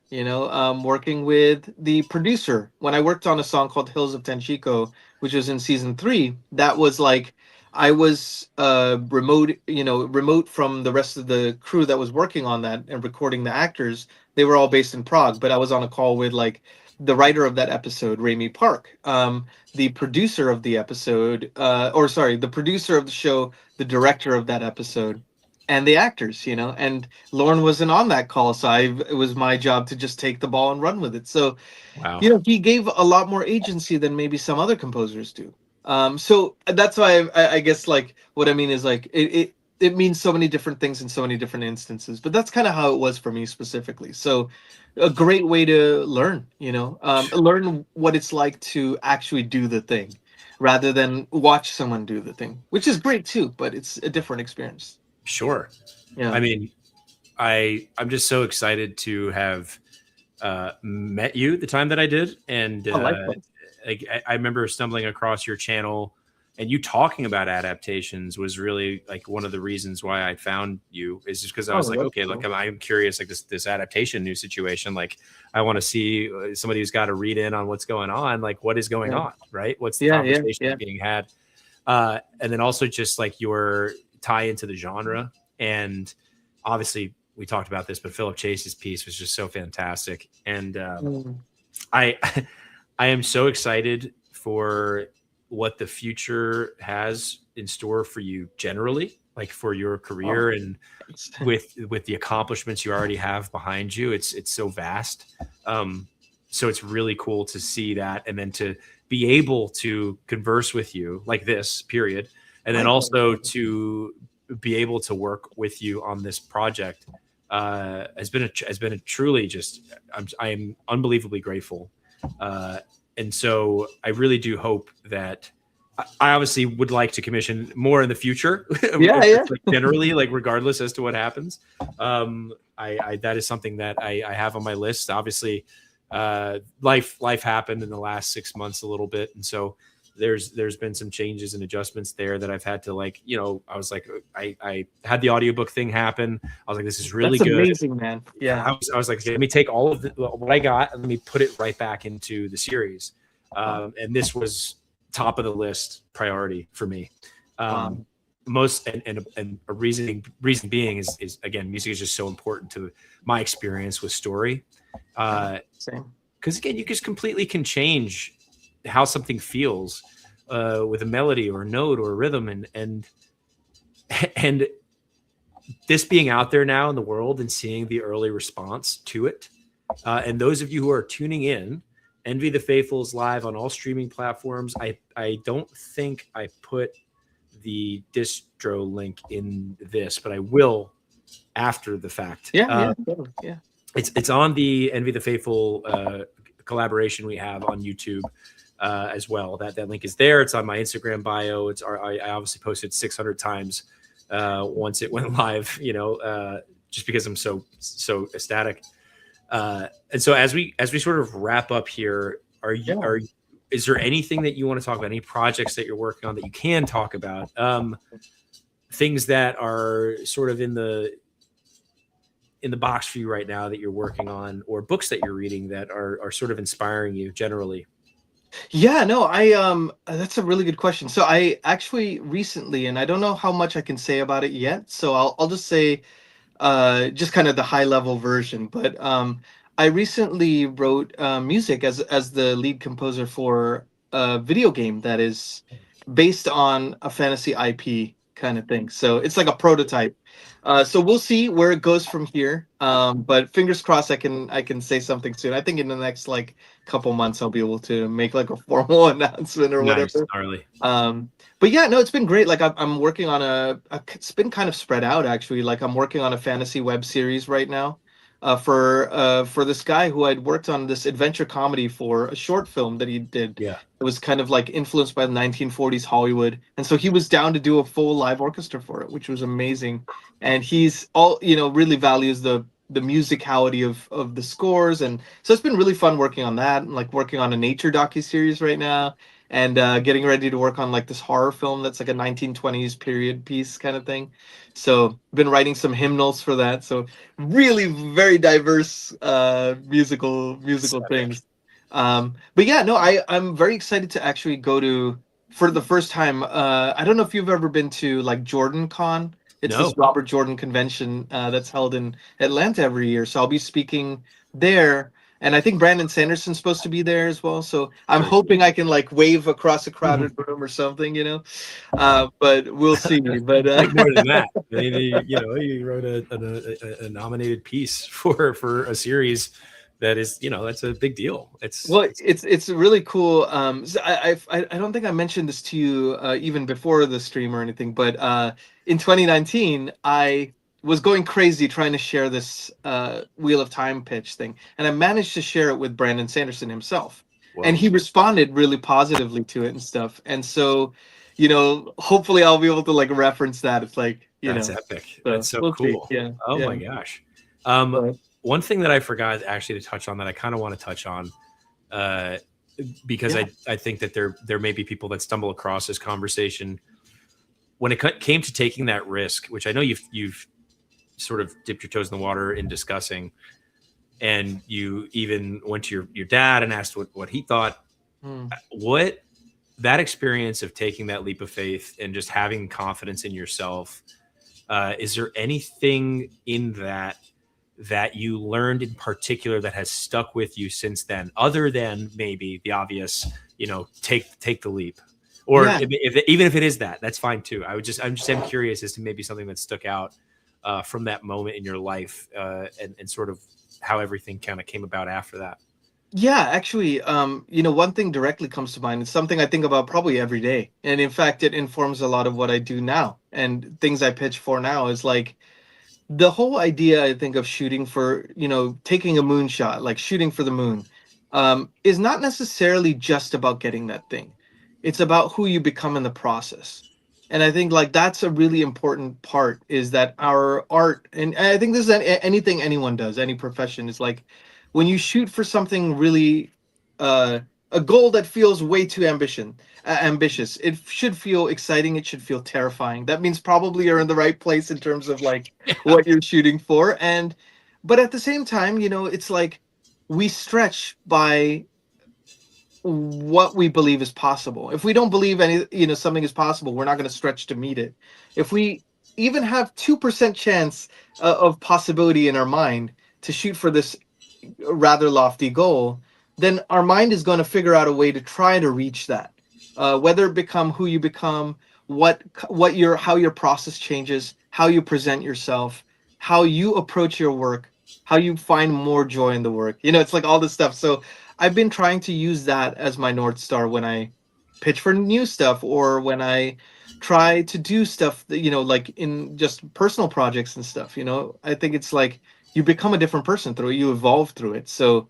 Speaker 1: working with the producer. When I worked on a song called Hills of Tenchiko, which was in season 3, that was like I was remote from the rest of the crew that was working on that and recording the actors. They were all based in Prague, but I was on a call with like the writer of that episode, Rami Park, the producer of the episode, or sorry, the producer of the show, the director of that episode, and the actors, and Lauren wasn't on that call, so it was my job to just take the ball and run with it. So,
Speaker 2: Wow.
Speaker 1: he gave a lot more agency than maybe some other composers do. So that's why I guess like what I mean is like it means so many different things in so many different instances, but that's kind of how it was for me specifically. So a great way to learn, learn what it's like to actually do the thing. rather than watch someone do the thing, which is great too, but it's a different experience.
Speaker 2: Sure.
Speaker 1: Yeah.
Speaker 2: I mean, I'm just so excited to have met you the time that I did, and
Speaker 1: Oh, likewise.
Speaker 2: I remember stumbling across your channel, and you talking about adaptations was really like one of the reasons why I found you, is just because I was
Speaker 1: Oh,
Speaker 2: like,
Speaker 1: that's
Speaker 2: okay, look,
Speaker 1: cool.
Speaker 2: I'm curious, like this adaptation new situation, like I want to see somebody who's got to read in on what's going on, like what is going
Speaker 1: Yeah.
Speaker 2: on, right? What's the
Speaker 1: Yeah. Yeah.
Speaker 2: conversation
Speaker 1: Yeah.
Speaker 2: being had, and then also just like your tie into the genre. And obviously we talked about this, but Philip Chase's piece was just so fantastic. And
Speaker 1: Mm.
Speaker 2: I I am so excited for what the future has in store for you generally, like for your
Speaker 1: Oh,
Speaker 2: career, and
Speaker 1: thanks.
Speaker 2: with the accomplishments you already have behind you. It's so vast. So it's really cool to see that, and then to be able to converse with you like this, period, and then
Speaker 1: Likewise.
Speaker 2: also to be able to work with you on this project has been a truly just I'm unbelievably grateful, uh, and so I really do hope that I obviously would like to commission more in the future,
Speaker 1: Yeah. Yeah.
Speaker 2: just like generally, like regardless as to what happens. I that is something that I have on my list. Obviously, life happened in the last 6 months a little bit, and so there's been some changes and adjustments there that I've had to, like, I was like, I had the audiobook thing happen. I was like, this is really
Speaker 1: That's
Speaker 2: good.
Speaker 1: amazing, man. Yeah.
Speaker 2: I was like, okay, let me take all of what I got and let me put it right back into the series.
Speaker 1: Wow.
Speaker 2: And this was top of the list priority for me.
Speaker 1: Wow.
Speaker 2: Most and a reason being is again, music is just so important to my experience with story.
Speaker 1: Yeah.
Speaker 2: Uh,
Speaker 1: Same.
Speaker 2: because again, you just completely can change how something feels with a melody or a note or a rhythm, and this being out there now in the world and seeing the early response to it, and those of you who are tuning in, Envy the Faithful is live on all streaming platforms. I don't think I put the distro link in this, but I will after the fact.
Speaker 1: Yeah. Yeah. Totally. Yeah.
Speaker 2: It's on the Envy the Faithful collaboration we have on YouTube as well. That link is there. It's on my Instagram bio. I obviously posted 600 times once it went live. Just because I'm so ecstatic. And so as we sort of wrap up here,
Speaker 1: Yeah.
Speaker 2: is there anything that you want to talk about? Any projects that you're working on that you can talk about? Things that are sort of in the box for you right now that you're working on, or books that you're reading that are sort of inspiring you generally?
Speaker 1: Yeah, no, I that's a really good question. So I actually recently, and I don't know how much I can say about it yet, so I'll just say just kind of the high level version. But I recently wrote music as the lead composer for a video game that is based on a fantasy IP kind of thing. So it's like a prototype. So we'll see where it goes from here. But fingers crossed, I can say something soon. I think in the next like couple months I'll be able to make like a formal announcement or
Speaker 2: Nice,
Speaker 1: whatever.
Speaker 2: gnarly.
Speaker 1: But yeah, no, it's been great. Like I'm working on it's been kind of spread out actually. Like I'm working on a fantasy web series right now, for this guy who I'd worked on this adventure comedy for a short film that he did.
Speaker 2: Yeah,
Speaker 1: It was kind of like influenced by the 1940s Hollywood, and so he was down to do a full live orchestra for it, which was amazing. And he's really values the musicality of the scores, and so it's been really fun working on that. And like working on a nature docu series right now, and getting ready to work on like this horror film that's like a 1920s period piece kind of thing. So been writing some hymnals for that. So really very diverse musical
Speaker 2: epic.
Speaker 1: things. But yeah, no, I'm very excited to actually go to for the first time. I don't know if you've ever been to like Jordan Con. It's this
Speaker 2: No,
Speaker 1: Robert Jordan convention that's held in Atlanta every year. So I'll be speaking there, and I think Brandon Sanderson's supposed to be there as well. So I'm
Speaker 2: sure.
Speaker 1: hoping I can like wave across a crowded
Speaker 2: Mhm.
Speaker 1: room or something. But we'll see. But
Speaker 2: Like more than that, I mean, you wrote a nominated piece for a series that is, that's a big deal. It's
Speaker 1: well, it's really cool. So I don't think I mentioned this to you even before the stream or anything, but in 2019 I was going crazy trying to share this Wheel of Time pitch thing, and I managed to share it with Brandon Sanderson himself. and
Speaker 2: Whoa,
Speaker 1: he responded really positively to it and stuff. And so, hopefully I'll be able to like reference that. It's like,
Speaker 2: that's epic. That's
Speaker 1: so
Speaker 2: so
Speaker 1: we'll see.
Speaker 2: cool.
Speaker 1: Yeah,
Speaker 2: Oh
Speaker 1: yeah.
Speaker 2: my gosh. Um,
Speaker 1: But
Speaker 2: one thing that I forgot actually to touch on that I kind of want to touch on, uh, because
Speaker 1: yeah.
Speaker 2: I think that there may be people that stumble across this conversation when it came to taking that risk, which I know you've sort of dipped your toes in the water in discussing, and you even went to your dad and asked what he thought.
Speaker 1: Hmm.
Speaker 2: What that experience of taking that leap of faith and just having confidence in yourself, is there anything in that you learned in particular that has stuck with you since then, other than maybe the obvious, take the leap, or
Speaker 1: Yeah.
Speaker 2: even if it is that, that's fine too. I'm curious as to maybe something that stuck out from that moment in your life, and sort of how everything kind of came about after that.
Speaker 1: Yeah, actually, one thing directly comes to mind. It's something I think about probably every day. And in fact, it informs a lot of what I do now and things I pitch for now is like the whole idea, I think, of shooting for, taking a moonshot, like shooting for the moon, is not necessarily just about getting that thing. It's about who you become in the process. And I think like that's a really important part is that our art, and I think this is anything anyone does, any profession, is like when you shoot for something really, uh, a goal that feels way too ambitious, it should feel exciting. It should feel terrifying. That means probably you're in the right place in terms of like
Speaker 2: Yeah.
Speaker 1: what you're shooting for. And but at the same time, it's like we stretch by what we believe is possible. If we don't believe something is possible, we're not going to stretch to meet it. If we even have 2% chance of possibility in our mind to shoot for this rather lofty goal, then our mind is going to figure out a way to try to reach that. Whether it become who you become, what your how your process changes, how you present yourself, how you approach your work, how you find more joy in the work. It's like all this stuff. So I've been trying to use that as my north star when I pitch for new stuff or when I try to do stuff that like in just personal projects and stuff. I think it's like you become a different person through it, you evolve through it. So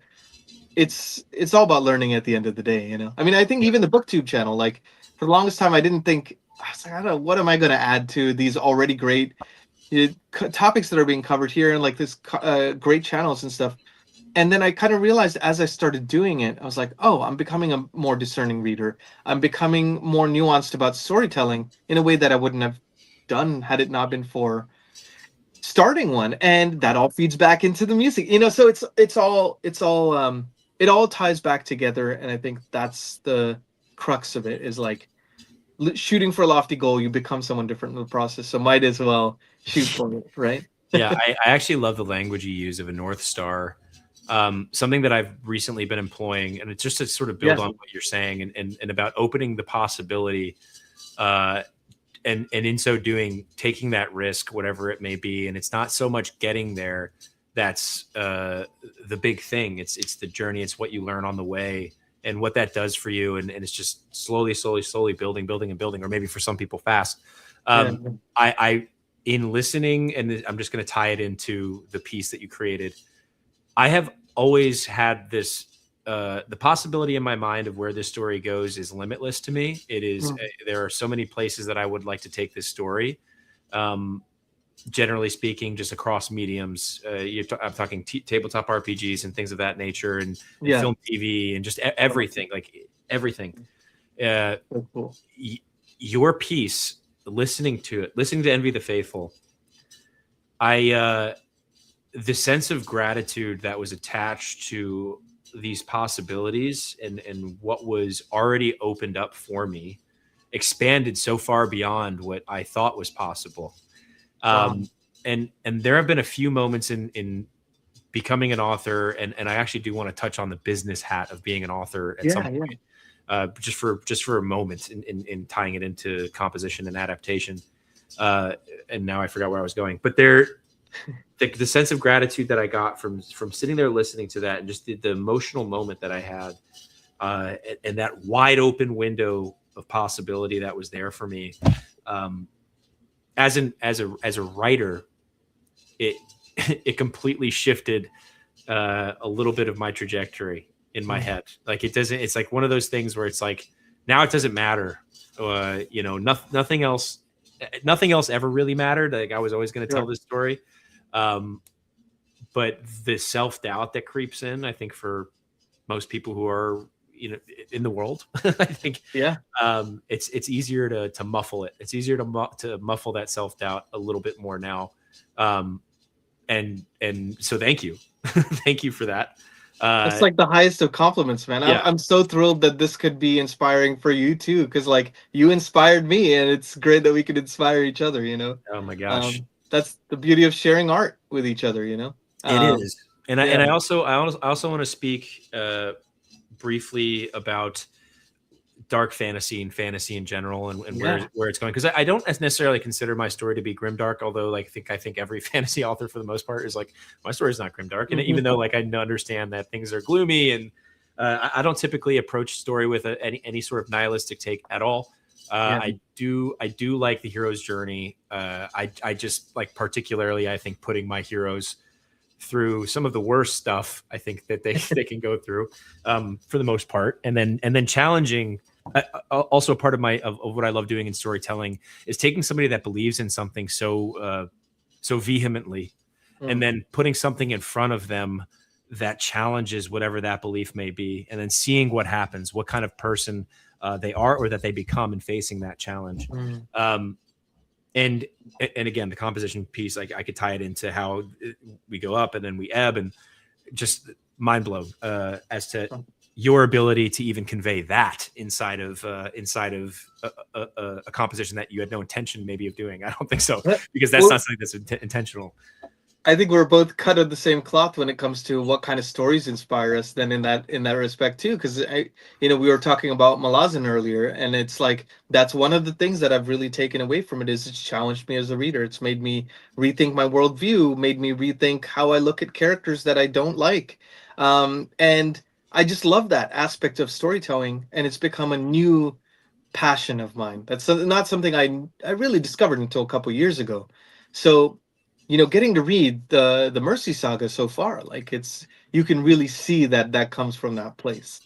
Speaker 1: it's all about learning at the end of the day. I mean, I think even the booktube channel, like for the longest time I didn't think, I was like, I don't know, what am I going to add to these already great topics that are being covered here and like this great channels and stuff. And then I kind of realized as I started doing it, I was like, oh, I'm becoming a more discerning reader. I'm becoming more nuanced about storytelling in a way that I wouldn't have done had it not been for starting one. And that all feeds back into the music. So it all ties back together. And I think that's the crux of it is like shooting for a lofty goal, you become someone different in the process. So might as well shoot for it, right?
Speaker 2: Yeah, I actually love the language you use of a North Star. Something that I've recently been employing, and it's just to sort of build
Speaker 1: Yeah.
Speaker 2: on what you're saying and about opening the possibility, uh, and in so doing, taking that risk, whatever it may be. And it's not so much getting there that's the big thing. It's the journey. It's what you learn on the way and what that does for you. And it's just slowly building and building, or maybe for some people fast.
Speaker 1: Yeah.
Speaker 2: I in listening, and I'm just going to tie it into the piece that you created. I have always had this, the possibility in my mind of where this story goes is limitless to me. It is,
Speaker 1: Mm.
Speaker 2: there are so many places that I would like to take this story. Um, Generally speaking, just across mediums, I'm talking tabletop RPGs and things of that nature, and
Speaker 1: Yeah.
Speaker 2: film, TV, and just everything, like everything. Uh,
Speaker 1: So cool.
Speaker 2: your piece, listening to Envy the Faithful, I the sense of gratitude that was attached to these possibilities and what was already opened up for me expanded so far beyond what I thought was possible.
Speaker 1: Wow.
Speaker 2: Um, and there have been a few moments in becoming an author, and I actually do want to touch on the business hat of being an author at some
Speaker 1: Yeah. Yeah.
Speaker 2: point, just for a moment in tying it into composition and adaptation. Uh, and now I forgot where I was going, but the sense of gratitude that I got from sitting there listening to that, and just the emotional moment that I had, and that wide open window of possibility that was there for me. Um, as a writer, it it completely shifted a little bit of my trajectory in my head. Like it doesn't. It's like one of those things where it's like now it doesn't matter. You know, nothing else. Nothing else ever really mattered. Like I was always going to tell
Speaker 1: Sure.
Speaker 2: this story. But the self-doubt that creeps in, I think for most people who are, you know, in the world, I think
Speaker 1: Yeah.
Speaker 2: it's easier to muffle it. It's easier to muffle that self-doubt a little bit more now. And so thank you. Thank you for that.
Speaker 1: That's like the highest of compliments, man. I'm
Speaker 2: Yeah.
Speaker 1: I'm so thrilled that this could be inspiring for you too, because like you inspired me, and it's great that we could inspire each other.
Speaker 2: Oh my gosh.
Speaker 1: That's the beauty of sharing art with each other.
Speaker 2: It is. And
Speaker 1: Yeah.
Speaker 2: I also want to speak briefly about dark fantasy and fantasy in general, and
Speaker 1: Yeah.
Speaker 2: where it's going, because I don't necessarily consider my story to be grimdark, although like I think every fantasy author for the most part is like, my story is not grimdark, and even
Speaker 1: Mhm.
Speaker 2: though like I understand that things are gloomy, and I don't typically approach story with any sort of nihilistic take at all.
Speaker 1: Yeah.
Speaker 2: I do like the hero's journey. I just like, particularly I think putting my heroes through some of the worst stuff I think that they can go through, for the most part, and then challenging. Also, part of of what I love doing in storytelling is taking somebody that believes in something so vehemently, and
Speaker 1: Mm.
Speaker 2: then putting something in front of them that challenges whatever that belief may be, and then seeing what happens, what kind of person they are, or that they become in facing that challenge.
Speaker 1: Mm.
Speaker 2: Um, and again, the composition piece, I could tie it into how we go up and then we ebb, and just mind blown as to your ability to even convey that inside of a composition that you had no intention maybe of doing. I don't think so, because that's
Speaker 1: Well,
Speaker 2: not something that's intentional.
Speaker 1: I think we're both cut of the same cloth when it comes to what kind of stories inspire us. Then in that respect too, because we were talking about Malazan earlier, and it's like that's one of the things that I've really taken away from it is it's challenged me as a reader. It's made me rethink my worldview, made me rethink how I look at characters that I don't like, and I just love that aspect of storytelling, and it's become a new passion of mine. That's not something I really discovered until a couple years ago. So, getting to read the Mercy Saga so far, like you can really see that that comes from that place.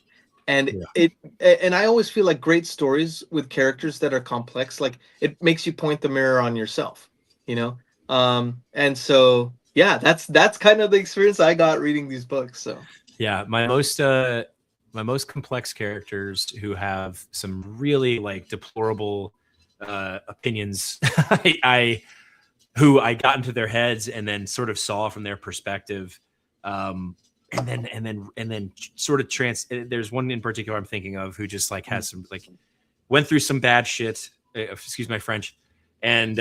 Speaker 1: And
Speaker 2: Yeah.
Speaker 1: and I always feel like great stories with characters that are complex, like it makes you point the mirror on yourself, you know? And so yeah, that's kind of the experience I got reading these books. So
Speaker 2: Yeah, my most complex characters who have some really like deplorable opinions, I who I got into their heads and then sort of saw from their perspective, and then sort of there's one in particular I'm thinking of who just like has some like went through some bad shit, excuse my French, and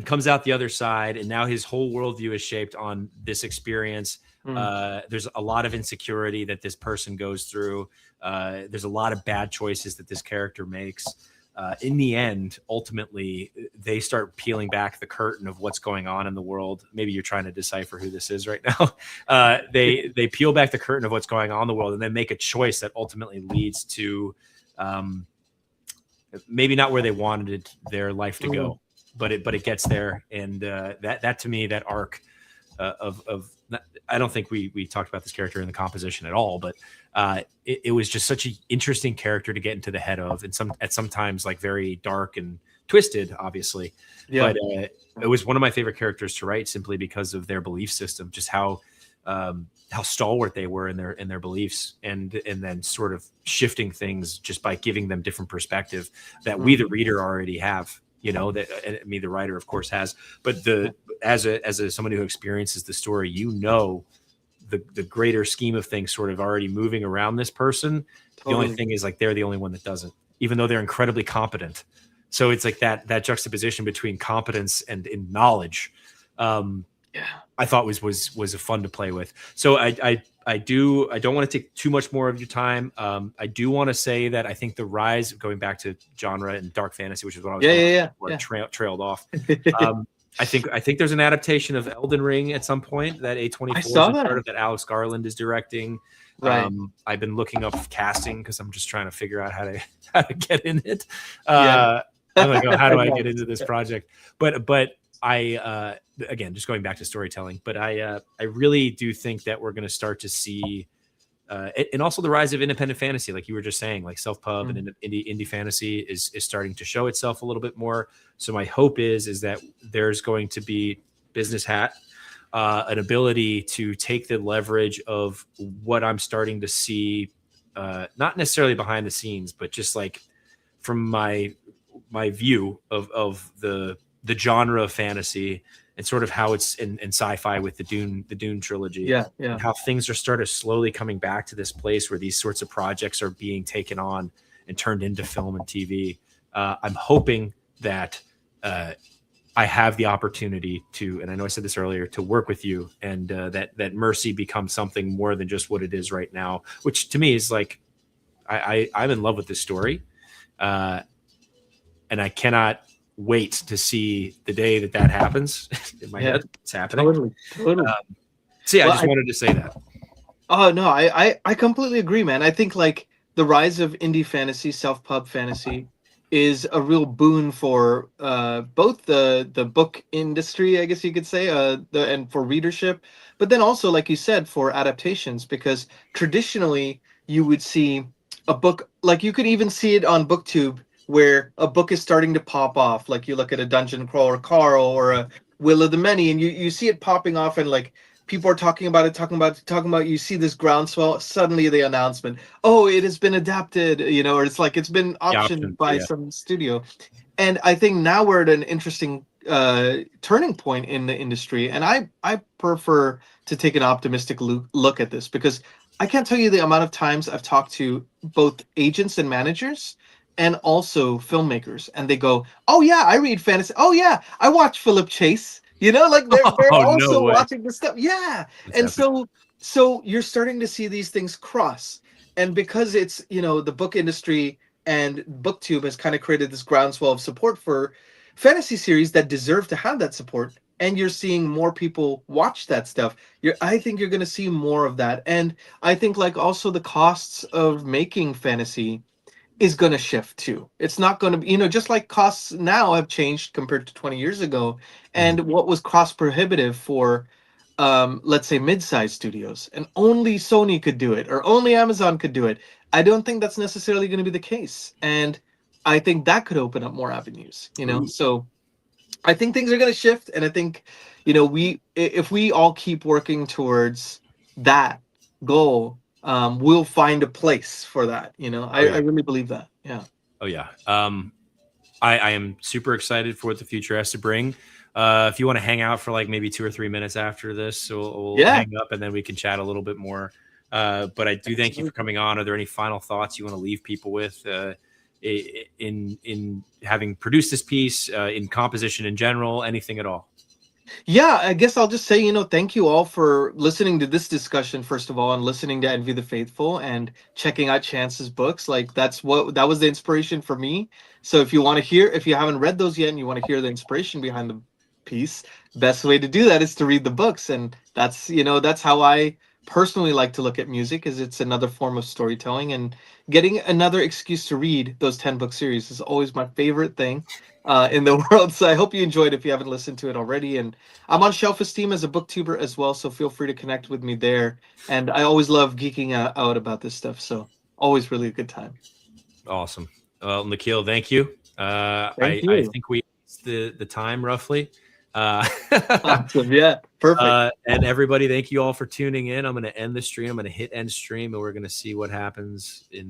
Speaker 2: comes out the other side, and now his whole worldview is shaped on this experience.
Speaker 1: mm,
Speaker 2: There's a lot of insecurity that this person goes through. There's a lot of bad choices that this character makes. In the end, ultimately, they start peeling back the curtain of what's going on in the world. Maybe you're trying to decipher who this is right now. They peel back the curtain of what's going on in the world, and then make a choice that ultimately leads to maybe not where they wanted their life to go, but it gets there. And that to me, that arc of I don't think we talked about this character in the composition at all, but it was just such an interesting character to get into the head of, and sometimes like very dark and twisted, obviously.
Speaker 1: yeah.
Speaker 2: But it was one of my favorite characters to write, simply because of their belief system, just how stalwart they were in their beliefs, and then sort of shifting things just by giving them different perspective that we, the reader, already have. That me, the writer, of course, has. But as somebody who experiences the story, the greater scheme of things sort of already moving around this person. The only thing is, like, they're the only one that doesn't, even though they're incredibly competent. So it's like that juxtaposition between competence and in knowledge. I thought was a fun to play with. So I don't want to take too much more of your time. I do want to say that I think the rise, going back to genre and dark fantasy, which is what I was trailed off. I think there's an adaptation of Elden Ring at some point that A24
Speaker 1: I saw that.
Speaker 2: that Alex Garland is directing.
Speaker 1: Right.
Speaker 2: I've been looking up casting because I'm just trying to figure out how to get in it.
Speaker 1: Yeah.
Speaker 2: I'm like, oh, how do I get into this project? But I again, just going back to storytelling, but I really do think that we're going to start to see and also the rise of independent fantasy, like you were just saying, like self pub
Speaker 1: Mm.
Speaker 2: and indie fantasy is starting to show itself a little bit more. So my hope is that there's going to be business hat, an ability to take the leverage of what I'm starting to see, not necessarily behind the scenes, but just like from my view of the genre of fantasy and sort of how it's in sci-fi with the Dune trilogy,
Speaker 1: Yeah, yeah.
Speaker 2: and how things are started slowly coming back to this place where these sorts of projects are being taken on and turned into film and TV. I'm hoping that I have the opportunity to, and I know I said this earlier, to work with you, and that Mercy becomes something more than just what it is right now, which to me is like I'm in love with this story, uh, and I cannot wait to see the day that happens. In my
Speaker 1: Yeah,
Speaker 2: head, it's happening.
Speaker 1: totally, totally.
Speaker 2: So yeah, I
Speaker 1: Well,
Speaker 2: just wanted to say that.
Speaker 1: oh no, I completely agree, man. I think like the rise of indie fantasy, self-pub fantasy is a real boon for both the book industry, I guess you could say, and for readership, but then also like you said for adaptations, because traditionally you would see a book, like you could even see it on BookTube where a book is starting to pop off, like you look at a Dungeon Crawler Carl or a Will of the Many, and you see it popping off, and like people are talking about it, talking about. You see this groundswell. Suddenly, the announcement, "Oh, it has been adapted," or it's like it's been
Speaker 2: The
Speaker 1: optioned
Speaker 2: option,
Speaker 1: by
Speaker 2: yeah,
Speaker 1: some studio. And I think now we're at an interesting turning point in the industry, and I prefer to take an optimistic look at this, because I can't tell you the amount of times I've talked to both agents and managers and also filmmakers, and they go, "Oh yeah, I read fantasy. Oh yeah, I watch Philip Chase." Like they're
Speaker 2: oh no
Speaker 1: also
Speaker 2: way,
Speaker 1: watching this stuff. Yeah.
Speaker 2: that's
Speaker 1: And
Speaker 2: epic.
Speaker 1: so you're starting to see these things cross. And because it's, the book industry and BookTube has kind of created this groundswell of support for fantasy series that deserve to have that support, and you're seeing more people watch that stuff. I think you're going to see more of that. And I think like also the costs of making fantasy is going to shift too. It's not going to be, just like costs now have changed compared to 20 years ago.
Speaker 2: Mhm.
Speaker 1: And what was cost prohibitive for, let's say, mid-sized studios, and only Sony could do it or only Amazon could do it. I don't think that's necessarily going to be the case. And I think that could open up more avenues.
Speaker 2: Ooh,
Speaker 1: So I think things are going to shift. And I think, if we all keep working towards that goal, we'll find a place for that.
Speaker 2: oh
Speaker 1: I
Speaker 2: yeah,
Speaker 1: really believe that. Yeah.
Speaker 2: oh yeah. I am super excited for what the future has to bring. If you want to hang out for like maybe 2 or 3 minutes after this, so we'll
Speaker 1: Yeah.
Speaker 2: hang up and then we can chat a little bit more. But I do thank you for
Speaker 1: Absolutely.
Speaker 2: coming on. Are there any final thoughts you want to leave people with in having produced this piece, in composition in general, anything at all?
Speaker 1: Yeah, I guess I'll just say, thank you all for listening to this discussion, first of all, and listening to Envy the Faithful and checking out Chance's books. Like that was the inspiration for me. So if you haven't read those yet and you want to hear the inspiration behind the piece, best way to do that is to read the books. And that's how I personally like to look at music, is it's another form of storytelling, and getting another excuse to read those 10 book series is always my favorite thing in the world. So I hope you enjoyed if you haven't listened to it already. And I'm on Shelf Esteem as a booktuber as well, so feel free to connect with me there. And I always love geeking out about this stuff, so always really a good time.
Speaker 2: Awesome. Well, Nikhil, thank you.
Speaker 1: Thank
Speaker 2: I
Speaker 1: you.
Speaker 2: think we the time roughly.
Speaker 1: Awesome. Yeah, perfect.
Speaker 2: And everybody, thank you all for tuning in. I'm going to end the stream. I'm going to hit end stream, and we're going to see what happens in